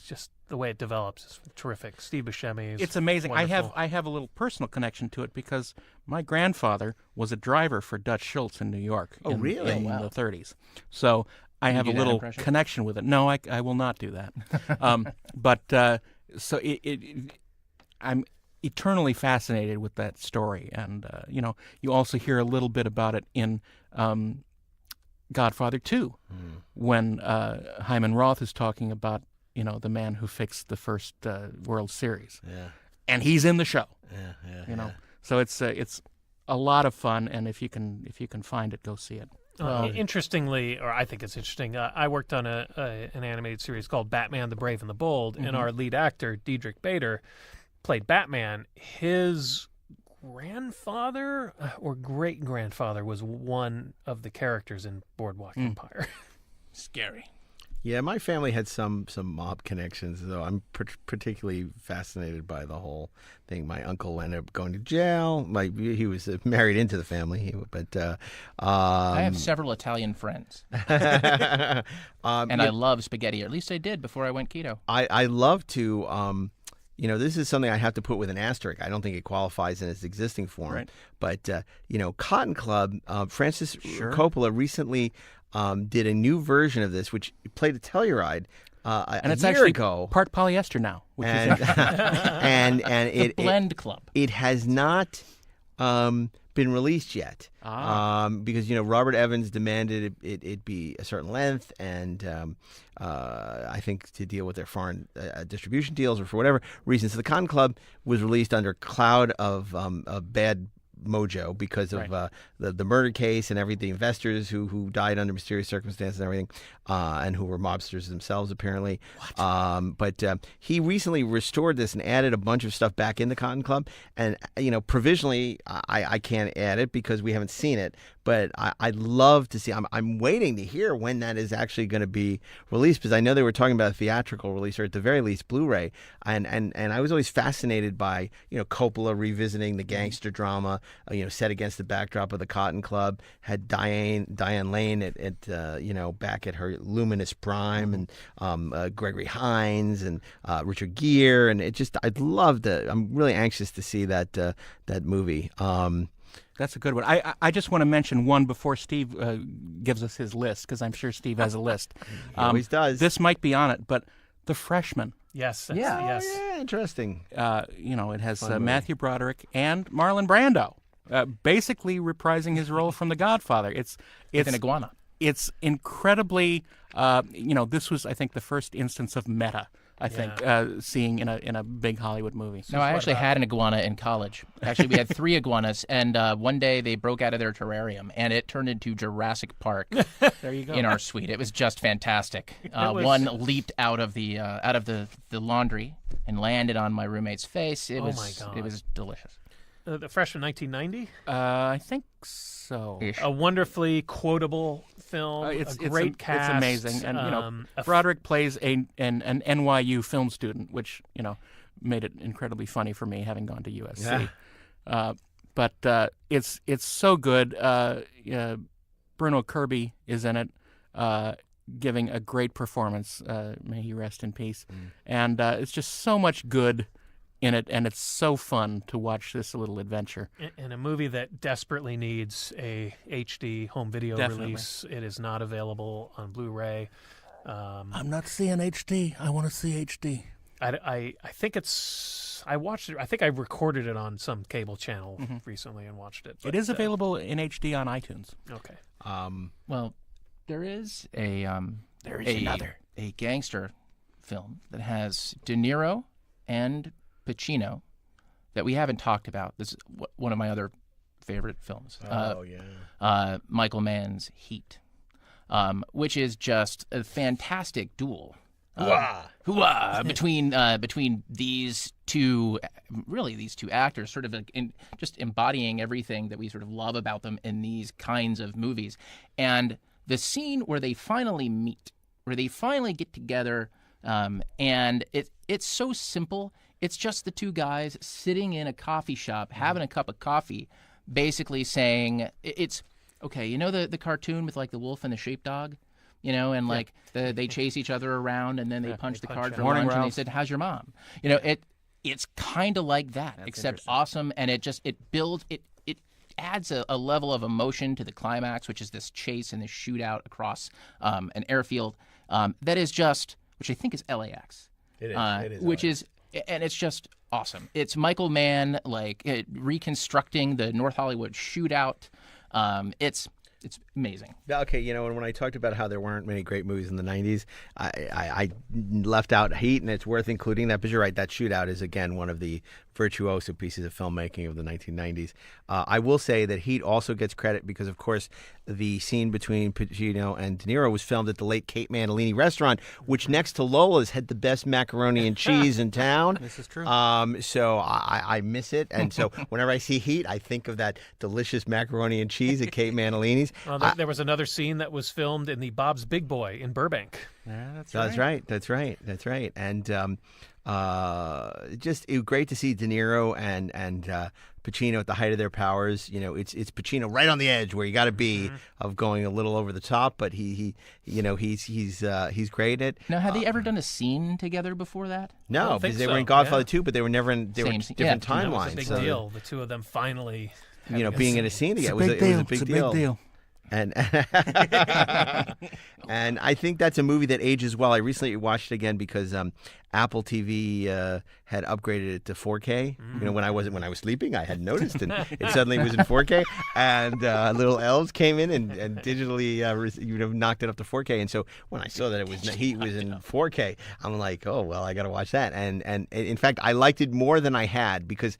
just the way it develops is terrific. Steve Buscemi is it's amazing. wonderful. I have a little personal connection to it because my grandfather was a driver for Dutch Schultz in New York. Oh, really? In the 30s. So I have a little connection with it. No, I will not do that. So I'm eternally fascinated with that story, and you also hear a little bit about it in Godfather 2 when Hyman Roth is talking about the man who fixed the first World Series, and he's in the show. So it's a lot of fun, and if you can find it, go see it. Interestingly, or I think it's interesting, I worked on an animated series called Batman: The Brave and the Bold, and our lead actor Diedrich Bader played Batman. His grandfather or great-grandfather was one of the characters in Boardwalk Empire. Scary. Yeah, my family had some mob connections, though. I'm particularly fascinated by the whole thing. My uncle ended up going to jail. He was married into the family, but I have several Italian friends, and I love spaghetti. Or at least I did before I went keto. I love to. This is something I have to put with an asterisk. I don't think it qualifies in its existing form. Right. But, Cotton Club, Francis Coppola recently did a new version of this, which played a Telluride and it's a year actually ago. part polyester now. Which And, is and The Blend Club. It has not been released yet because Robert Evans demanded it be a certain length, and I think to deal with their foreign distribution deals or for whatever reasons. So the Cotton Club was released under cloud of bad mojo because of the murder case and everything, the investors who died under mysterious circumstances and everything, and who were mobsters themselves apparently. But he recently restored this and added a bunch of stuff back in the Cotton Club, and provisionally I can't add it because we haven't seen it, but I'd love to see. I'm waiting to hear when that is actually going to be released, because I know they were talking about a theatrical release, or at the very least Blu-ray, and I was always fascinated by Coppola revisiting the gangster drama, set against the backdrop of the Cotton Club. Had Diane Lane at back at her luminous prime, and Gregory Hines and Richard Gere, and I'd love to. I'm really anxious to see that movie. That's a good one. I just want to mention one before Steve gives us his list, because I'm sure Steve has a list. He always does. This might be on it, but The Freshman. Yes. Yeah, interesting. It has Matthew Broderick and Marlon Brando, basically reprising his role from The Godfather. It's an iguana. It's incredibly. This was, I think, the first instance of meta. I think seeing in a big Hollywood movie. No, I actually had an iguana in college. Actually, we had 3 iguanas, and one day they broke out of their terrarium, and it turned into Jurassic Park. There you go. In our suite, it was just fantastic. One leaped out of the laundry and landed on my roommate's face. It was delicious. The Freshman 1990? I think so. A wonderfully quotable film, a great cast. It's amazing. And, Broderick plays an NYU film student, which, made it incredibly funny for me, having gone to USC. Yeah. But it's so good. Bruno Kirby is in it, giving a great performance. May he rest in peace. And it's just so much good in it, and it's so fun to watch this little adventure. And a movie that desperately needs a HD home video release. It is not available on Blu-ray. I'm not seeing HD. I want to see HD. I think I watched it. I think I recorded it on some cable channel recently and watched it. It is available in HD on iTunes. Okay. Well, there is another gangster film that has De Niro and Pacino that we haven't talked about. This is one of my other favorite films. Michael Mann's Heat, which is just a fantastic duel. Between these two actors, sort of just embodying everything that we sort of love about them in these kinds of movies. And the scene where they finally meet, where they finally get together, and it's so simple. It's just the two guys sitting in a coffee shop, having a cup of coffee, basically saying, it's, okay, the cartoon with, like, the wolf and the sheepdog? And like they chase each other around, and then they punch the card for lunch, and they said, "How's your mom?" It's kind of like that, except awesome, and it builds it adds a level of emotion to the climax, which is this chase and this shootout across an airfield that is just, which I think is LAX. It is. Which is, and it's just awesome. It's Michael Mann reconstructing the North Hollywood shootout. It's amazing. Okay, and when I talked about how there weren't many great movies in the 90s, I left out Heat, and it's worth including that, because you're right, that shootout is, again, one of the virtuoso pieces of filmmaking of the 1990s. I will say that Heat also gets credit because, of course, the scene between Pacino and De Niro was filmed at the late Kate Mantilini restaurant, which next to Lola's had the best macaroni and cheese in town. This is true. So I miss it, and so whenever I see Heat, I think of that delicious macaroni and cheese at Kate Mantilini's. There was another scene that was filmed in the Bob's Big Boy in Burbank. Yeah, that's right. That's right. And just great to see De Niro and Pacino at the height of their powers. It's Pacino right on the edge where you got to be of going a little over the top, but he's great at. Now, have they ever done a scene together before that? No, because they were in Godfather 2, but they were never in different timelines. It was a big deal. The two of them finally, being in a scene together was a big deal. And and I think that's a movie that ages well. I recently watched it again because Apple TV had upgraded it to 4K. When I was sleeping, I hadn't noticed, and it suddenly was in 4K. And little elves came in and digitally knocked it up to 4K. And so when I saw that Heat was in 4K, I'm like, oh well, I got to watch that. And in fact, I liked it more than I had because.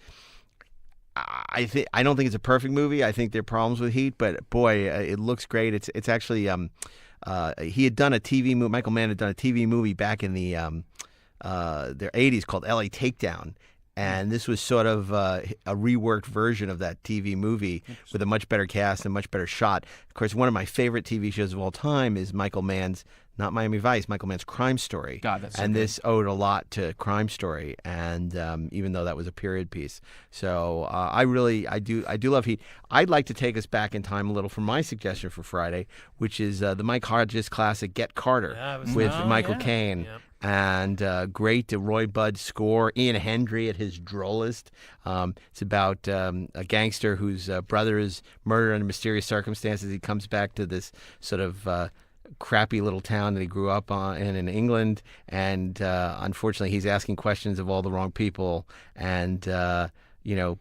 I don't think it's a perfect movie. I think there are problems with Heat, but boy, it looks great. It's actually he had done a TV movie. Michael Mann had done a TV movie back in the their 80s called L.A. Takedown, and this was sort of a reworked version of that TV movie with a much better cast and much better shot. Of course, one of my favorite TV shows of all time is Michael Mann's. Not Miami Vice, Michael Mann's Crime Story. God, that's so and good. This owed a lot to Crime Story, and even though that was a period piece, so I do love Heat. I'd like to take us back in time a little for my suggestion for Friday, which is the Mike Hodges classic Get Carter with Michael Caine. Yep. And great Roy Budd score. Ian Hendry at his drollest. It's about a gangster whose brother is murdered under mysterious circumstances. He comes back to this sort of crappy little town that he grew up in England, and unfortunately he's asking questions of all the wrong people, and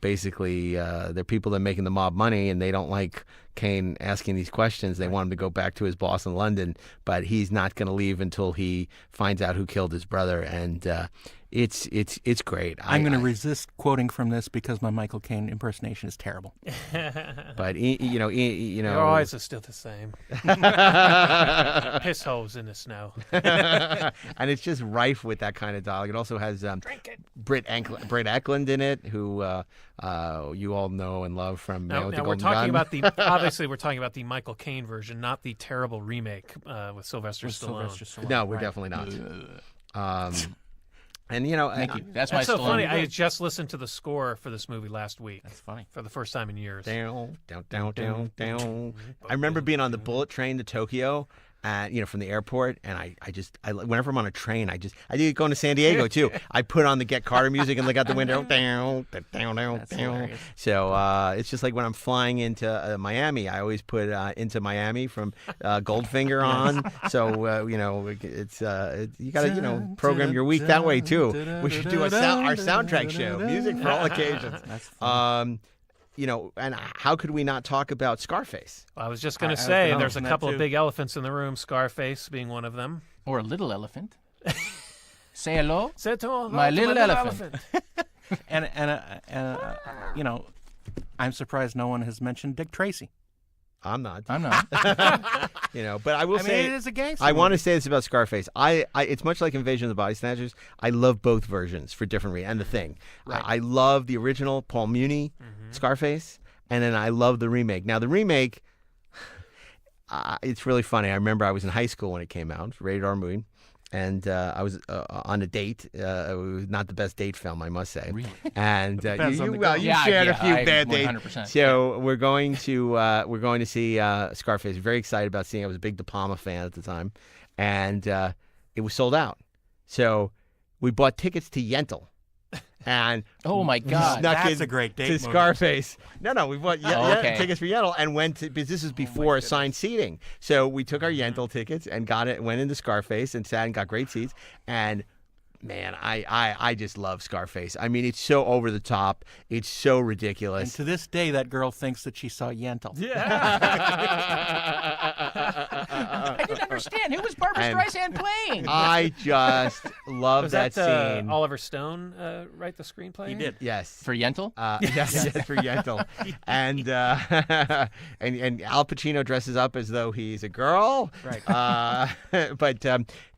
basically they're people that are making the mob money, and they don't like Kane asking these questions. They want him to go back to his boss in London, but he's not going to leave until he finds out who killed his brother. And it's great. I'm going to resist quoting from this because my Michael Caine impersonation is terrible. But your eyes are still the same. Piss holes in the snow. And it's just rife with that kind of dialogue. It also has Britt Eklund in it, who you all know and love from now the we're Golden talking Gun. about obviously we're talking about the Michael Caine version, not the terrible remake with Sylvester Stallone. No, we're definitely not. And Thank you. That's so Stallone. funny. I just listened to the score for this movie last week. That's funny. For the first time in years. Down. I remember being on the bullet train to Tokyo, from the airport, and I whenever I'm on a train, I do going to San Diego too. I put on the Get Carter music and look out the window. Down. So it's just like when I'm flying into Miami, I always put Into Miami from Goldfinger on. So it's you gotta program your week that way too. We should do our soundtrack show, music for all occasions. That's fun. And how could we not talk about Scarface? Well, I was just going to say, there's a that couple too. of big elephants in the room, Scarface being one of them. Or a little elephant. Say hello. Say hello My to little elephant. And I'm surprised no one has mentioned Dick Tracy. I'm not. But I will say it is a gangster. I want to say this about Scarface. It's much like Invasion of the Body Snatchers. I love both versions for different reasons. And The Thing. Right. I love the original Paul Muni Scarface, and then I love the remake. Now the remake, it's really funny. I remember I was in high school when it came out, rated R movie. And I was on a date. It was not the best date film, I must say. Really? And you Yeah, shared a few bad 100%. dates. So we're going to see Scarface. Very excited about seeing it. I was a big De Palma fan at the time, and it was sold out. So we bought tickets to Yentl. And Oh my God. snuck That's in a great date to movie. Scarface. No, we bought okay. tickets for Yentl and went to, because this is before assigned seating. So we took our Yentl tickets and went into Scarface and sat and got great seats. And man, I just love Scarface. I mean, it's so over the top. It's so And ridiculous. to this day, that girl thinks that she saw Yentl. I didn't understand. Who was Barbara And- Streisand playing? I just love Was that that scene. Oliver Stone write the screenplay? He did. Yes. For Yentl? Yes, for Yentl. And and Al Pacino dresses up as though he's a girl. Right. But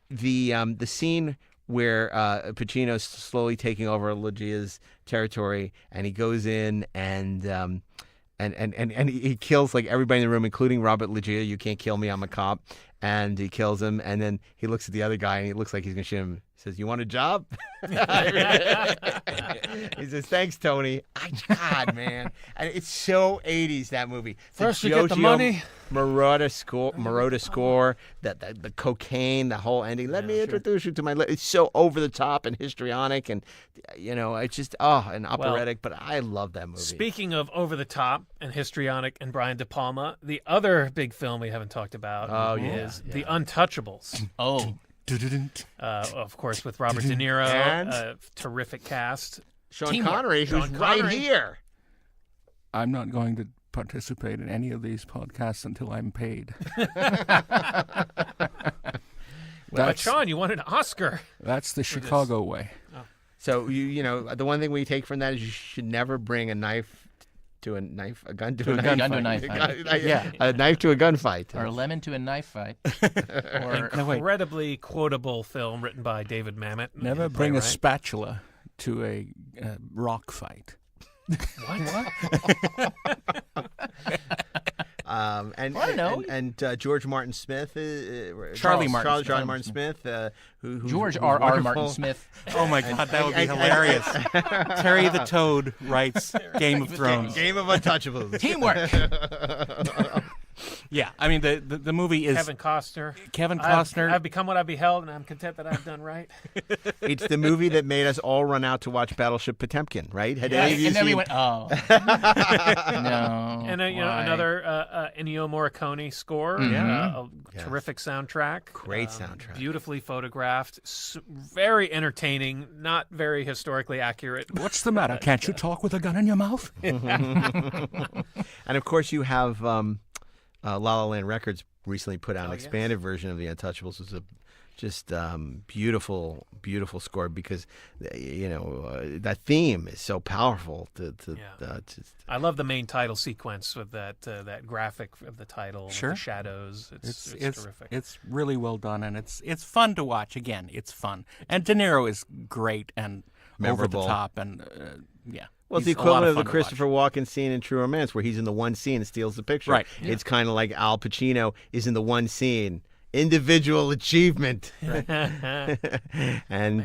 the scene where Pacino's slowly taking over Luigi's territory, and he goes in and he kills like everybody in the room, including Robert Loggia. You can't kill me, I'm a cop. And he kills him, and then he looks at the other guy, and he looks like he's gonna shoot him. He says, "You want a job?" He says, "Thanks, Tony." God, man, and it's so '80s, that movie. First you get the money. Marauder score, the cocaine, the whole ending. Let me introduce you to my. It's so over the top and histrionic, and it's just and operatic. But I love that movie. Speaking of over the top and histrionic and Brian De Palma, the other big film we haven't talked about is The Untouchables. Oh. Of course, with Robert De Niro, And? terrific cast. Sean Teamwork. Connery, who's Sean right Connery. here. I'm not going to participate in any of these podcasts until I'm paid. But Sean, you won an Oscar. That's the Chicago way. So the one thing we take from that is you should never bring a gun to a knife gun to a knife fight. Yeah. A knife to a gunfight. Or a lemon to a knife fight. No, wait. Incredibly quotable film written by David Mamet. Never bring a playwright. spatula to a rock fight. What? And George Martin Smith, Charlie Martin Smith, who George who's R. wonderful. Martin Smith. Oh my God, that would be hilarious. Terry the Toad writes Game of Thrones. Game of Untouchables. Teamwork. Yeah, I mean the movie is Kevin Costner. Kevin Costner. I've become what I beheld, and I'm content that I've done right. It's the movie that made us all run out to watch Battleship Potemkin, right? Had any of you And then seen? we went, oh. No. And why? another Ennio Morricone score. A terrific soundtrack. Great soundtrack. Beautifully photographed. Very entertaining. Not very historically accurate. What's the matter? Can't you talk with a gun in your mouth? And of course, you have La La Land Records recently put out an expanded version of The Untouchables. It was just beautiful, beautiful score because that theme is so powerful. I love the main title sequence with that graphic of the title, with the shadows. It's terrific. It's really well done, and it's fun to watch. Again, it's fun, and De Niro is great and memorable. Over the top, and Well, it's the equivalent of the Christopher Walken scene in True Romance, where he's in the one scene and steals the picture. Right. Yeah. It's kind of like Al Pacino is in the one scene. Individual achievement. And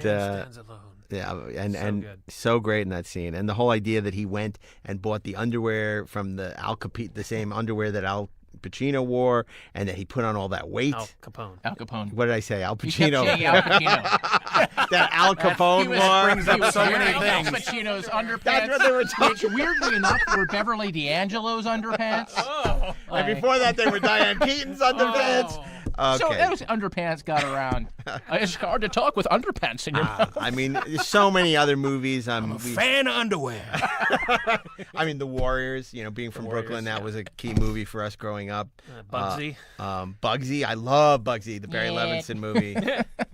stands alone. Yeah, and so great in that scene. And the whole idea that he went and bought the underwear from the same underwear that Al Pacino wore, and that he put on all that weight. Al Capone. What did I say? Al Pacino. You kept saying Al Pacino. That Al Capone wore. Brings up so many things. Al Pacino's underpants. That's what they were talking. Which, weirdly enough, were Beverly D'Angelo's underpants. And before that, they were Diane Keaton's underpants. Okay. So those underpants got around. It's hard to talk with underpants in your mouth. I mean, there's so many other movies. I'm a fan of underwear. I mean, The Warriors. Being from Brooklyn, that was a key movie for us growing up. Bugsy. Bugsy. I love Bugsy, the Barry Levinson movie.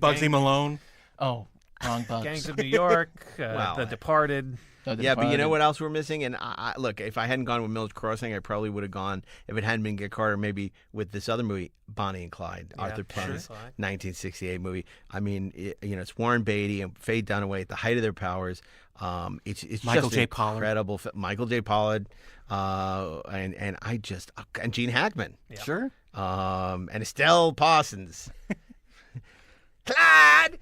Bugsy Malone. Oh, wrong Bugs. Gangs of New York. Wow. The Departed. But you know what else we're missing? And look, if I hadn't gone with Miller's Crossing, I probably would have gone, if it hadn't been Get Carter, maybe with this other movie, Bonnie and Clyde, Arthur Penn's 1968 movie. I mean, it's Warren Beatty and Faye Dunaway at the height of their powers. It's Michael just J. incredible. Pollard. Michael J. Pollard, and Gene Hackman. Yeah. Sure. And Estelle Parsons. Clyde,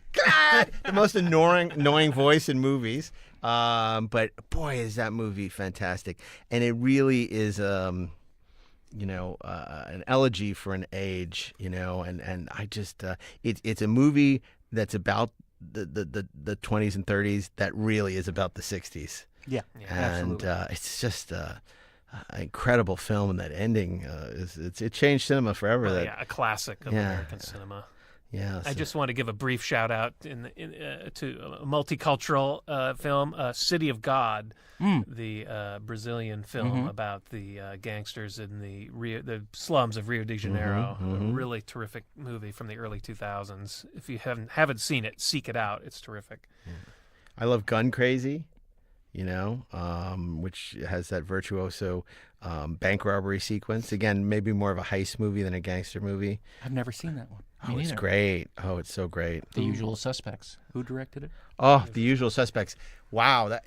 the most annoying voice in movies. But boy, is that movie fantastic, and it really is, an elegy for an age, and I just, it's a movie that's about the 20s and 30s that really is about the 60s. Yeah, and absolutely. it's just an incredible film, and that ending it changed cinema forever. A classic of American cinema. Yeah, I just want to give a brief shout out to a multicultural film, City of God, the Brazilian film about the gangsters in the slums of Rio de Janeiro. A really terrific movie from the early 2000s. If you haven't seen it, seek it out. It's terrific. I love Gun Crazy, which has that virtuoso bank robbery sequence. Again, maybe more of a heist movie than a gangster movie. I've never seen that one. Oh, it's great. Oh, it's so great. The Usual Suspects. Who directed it? Oh, The Usual Suspects. Wow.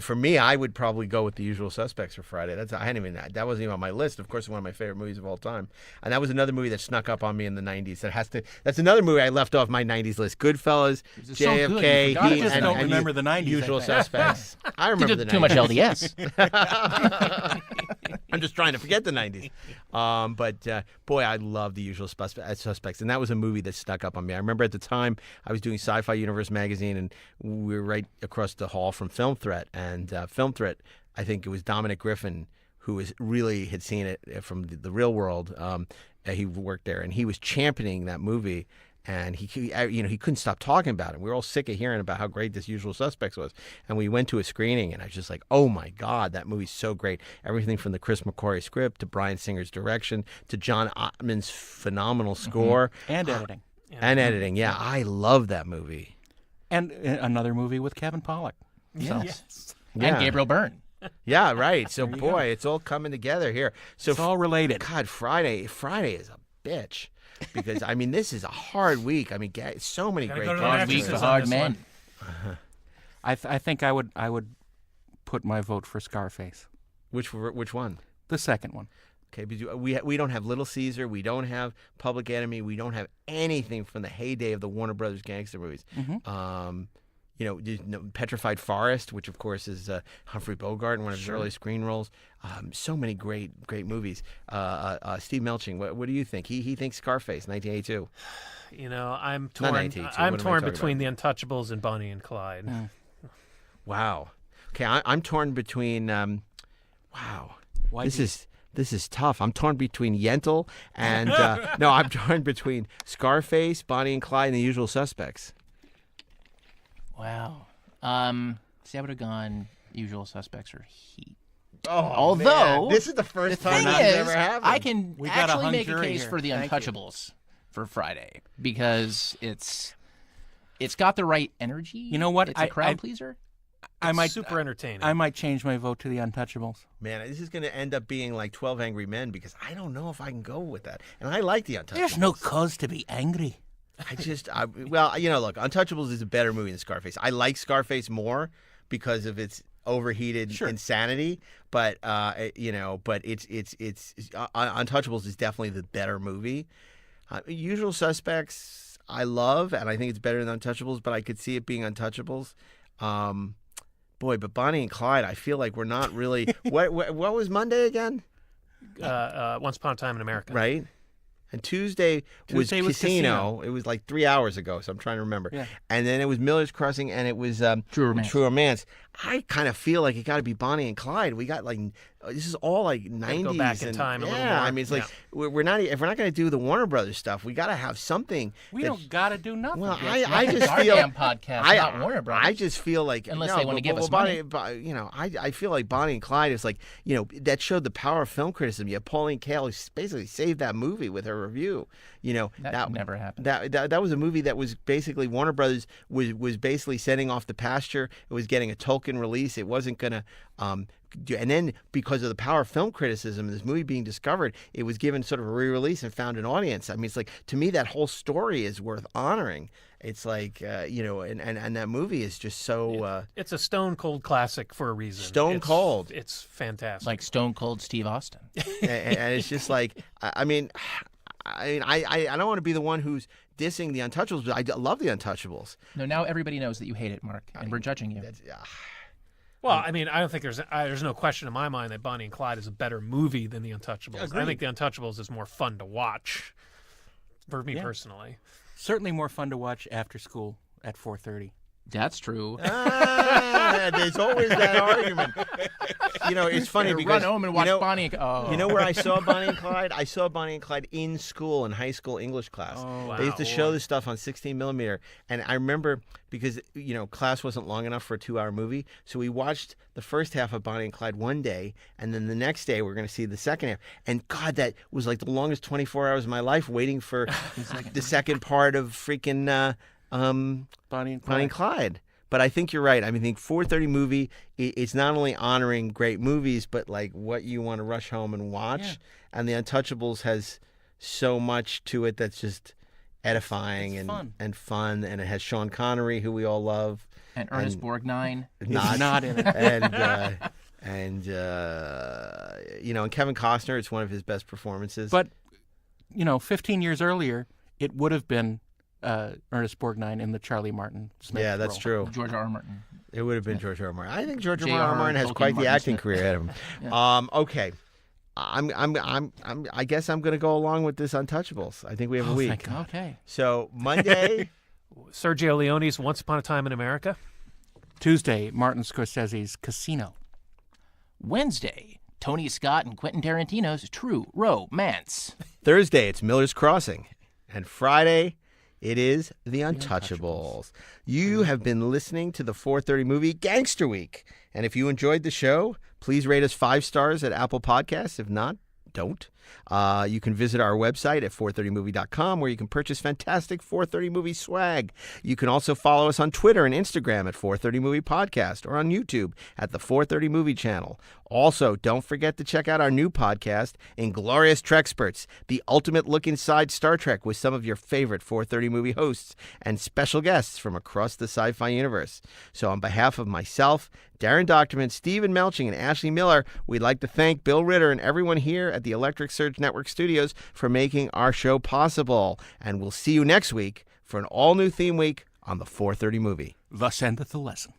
For me, I would probably go with The Usual Suspects for Friday. That wasn't even on my list. Of course, it's one of my favorite movies of all time. And that was another movie that snuck up on me in the 90s. That's another movie I left off my 90s list. Goodfellas, JFK, I just don't remember the 90s. Usual Suspects. I remember the 90s. Too much LDS. I'm just trying to forget the 90s. But boy, I love The Usual Suspects. And that was a movie that stuck up on me. I remember at the time I was doing Sci-Fi Universe magazine, and we were right across the hall from Film Threat. And Film Threat, I think it was Dominic Griffin, who really had seen it from the real world. He worked there, and he was championing that movie. And he couldn't stop talking about it. We were all sick of hearing about how great this Usual Suspects was. And we went to a screening, and I was just like, oh my God, that movie's so great. Everything from the Chris McQuarrie script to Bryan Singer's direction to John Ottman's phenomenal score. And editing. Editing, yeah. I love that movie. And another movie with Kevin Pollak. Yes. And Gabriel Byrne. Yeah, right. So, boy, it's all coming together here. So it's all related. God, Friday is a bitch. Because, I mean, this is a hard week. I mean, so many great games. Hard week for hard men. I think I would put my vote for Scarface. Which one? The second one. Okay, because we don't have Little Caesar. We don't have Public Enemy. We don't have anything from the heyday of the Warner Brothers gangster movies. Petrified Forest, which of course is Humphrey Bogart in one of his early screen roles. So many great movies. Steve Melching, what do you think? He thinks Scarface, 1982. I'm torn. I'm torn between The Untouchables and Bonnie and Clyde. Wow. Okay, I'm torn between. Wow. This is tough. I'm torn between Yentl and I'm torn between Scarface, Bonnie and Clyde, and The Usual Suspects. Wow. See, I would have gone Usual Suspects or Heat. Although man. This is the first time thing that's is, ever happened. I can We got a actually hung make a jury case here. for the Thank you. Untouchables for Friday because it's got the right energy. You know what? It's a crowd pleaser. I might super entertaining. I might change my vote to the Untouchables. Man, this is going to end up being like 12 Angry Men because I don't know if I can go with that. And I like the Untouchables. There's no cause to be angry. Well, look, Untouchables is a better movie than Scarface. I like Scarface more because of its overheated insanity, but Untouchables is definitely the better movie. Usual Suspects I love, and I think it's better than Untouchables, but I could see it being Untouchables. But Bonnie and Clyde, I feel like we're not really. What was Monday again? Once Upon a Time in America. Right. And Tuesday was Casino. It was like 3 hours ago, so I'm trying to remember. Yeah. And then it was Miller's Crossing, and it was True Romance. I kind of feel like it got to be Bonnie and Clyde. We got this is all like 90s. Go back in time a little more. I mean, it's like we're not if we're not going to do the Warner Brothers stuff, we got to have something. We don't got to do nothing. Well, Jesse. I just our feel damn podcast, not Warner Brothers. I just feel like Unless they want to give us money. I feel like Bonnie and Clyde is like that showed the power of film criticism. Yeah, Pauline Kael basically saved that movie with her review. That never happened. That was a movie that was basically Warner Brothers was basically setting off the pasture. It was getting a Tolkien release. It wasn't going to. And then because of the power of film criticism and this movie being discovered, it was given sort of a re-release and found an audience. I mean, it's like, to me, that whole story is worth honoring. It's like, and that movie is just so... it's a stone cold classic for a reason. Stone cold. It's fantastic. Like Stone Cold Steve Austin. and it's just like, I don't want to be the one who's dissing the Untouchables, but I love the Untouchables. No, now everybody knows that you hate it, Mark, and we're judging you. Well, I mean, I don't think there's no question in my mind that Bonnie and Clyde is a better movie than The Untouchables. Agreed. I think The Untouchables is more fun to watch, for me personally. Certainly more fun to watch after school at 4:30. That's true. There's always that argument. It's funny because run home and watch Bonnie and Clyde. You know where I saw Bonnie and Clyde? I saw Bonnie and Clyde in school, in high school English class. Oh, They used to show this stuff on 16 millimeter, and I remember because class wasn't long enough for a 2-hour movie, so we watched the first half of Bonnie and Clyde one day, and then the next day we're going to see the second half. And God, that was like the longest 24 hours of my life waiting for the second part of freaking. Bonnie and Clyde. But I think you're right. I mean, I think 4:30 movie, it's not only honoring great movies, but like what you want to rush home and watch. Yeah. And The Untouchables has so much to it that's just edifying and fun. And it has Sean Connery, who we all love. And Ernest Borgnine. Not in it. And Kevin Costner, it's one of his best performances. But, 15 years earlier, it would have been Ernest Borgnine in the Charlie Martin Smith yeah, that's role. true. George R. R. Martin. It would have been George R. R. Martin. I think George J.R. R. R. Martin has Tolkien quite the Martin acting Smith. career ahead of him. Yeah. Okay, I guess I'm going to go along with this Untouchables. I think we have a week. Thank God. Okay. So Monday, Sergio Leone's Once Upon a Time in America. Tuesday, Martin Scorsese's Casino. Wednesday, Tony Scott and Quentin Tarantino's True Romance. Thursday, it's Miller's Crossing, and Friday, it is The Untouchables. You have been listening to the 4:30 movie Gangster Week, and if you enjoyed the show, please rate us 5 stars at Apple Podcasts. If not, don't. You can visit our website at 430movie.com where you can purchase fantastic 430 Movie swag. You can also follow us on Twitter and Instagram at 430 Movie Podcast or on YouTube at the 430 Movie channel. Also, don't forget to check out our new podcast, Inglorious Trexperts, the ultimate look inside Star Trek with some of your favorite 430 Movie hosts and special guests from across the sci-fi universe. So on behalf of myself, Darren Doctorman, Stephen Melching, and Ashley Miller, we'd like to thank Bill Ritter and everyone here at the Electric Surge Network Studios for making our show possible. And we'll see you next week for an all-new theme week on the 430 Movie. Thus endeth the lesson.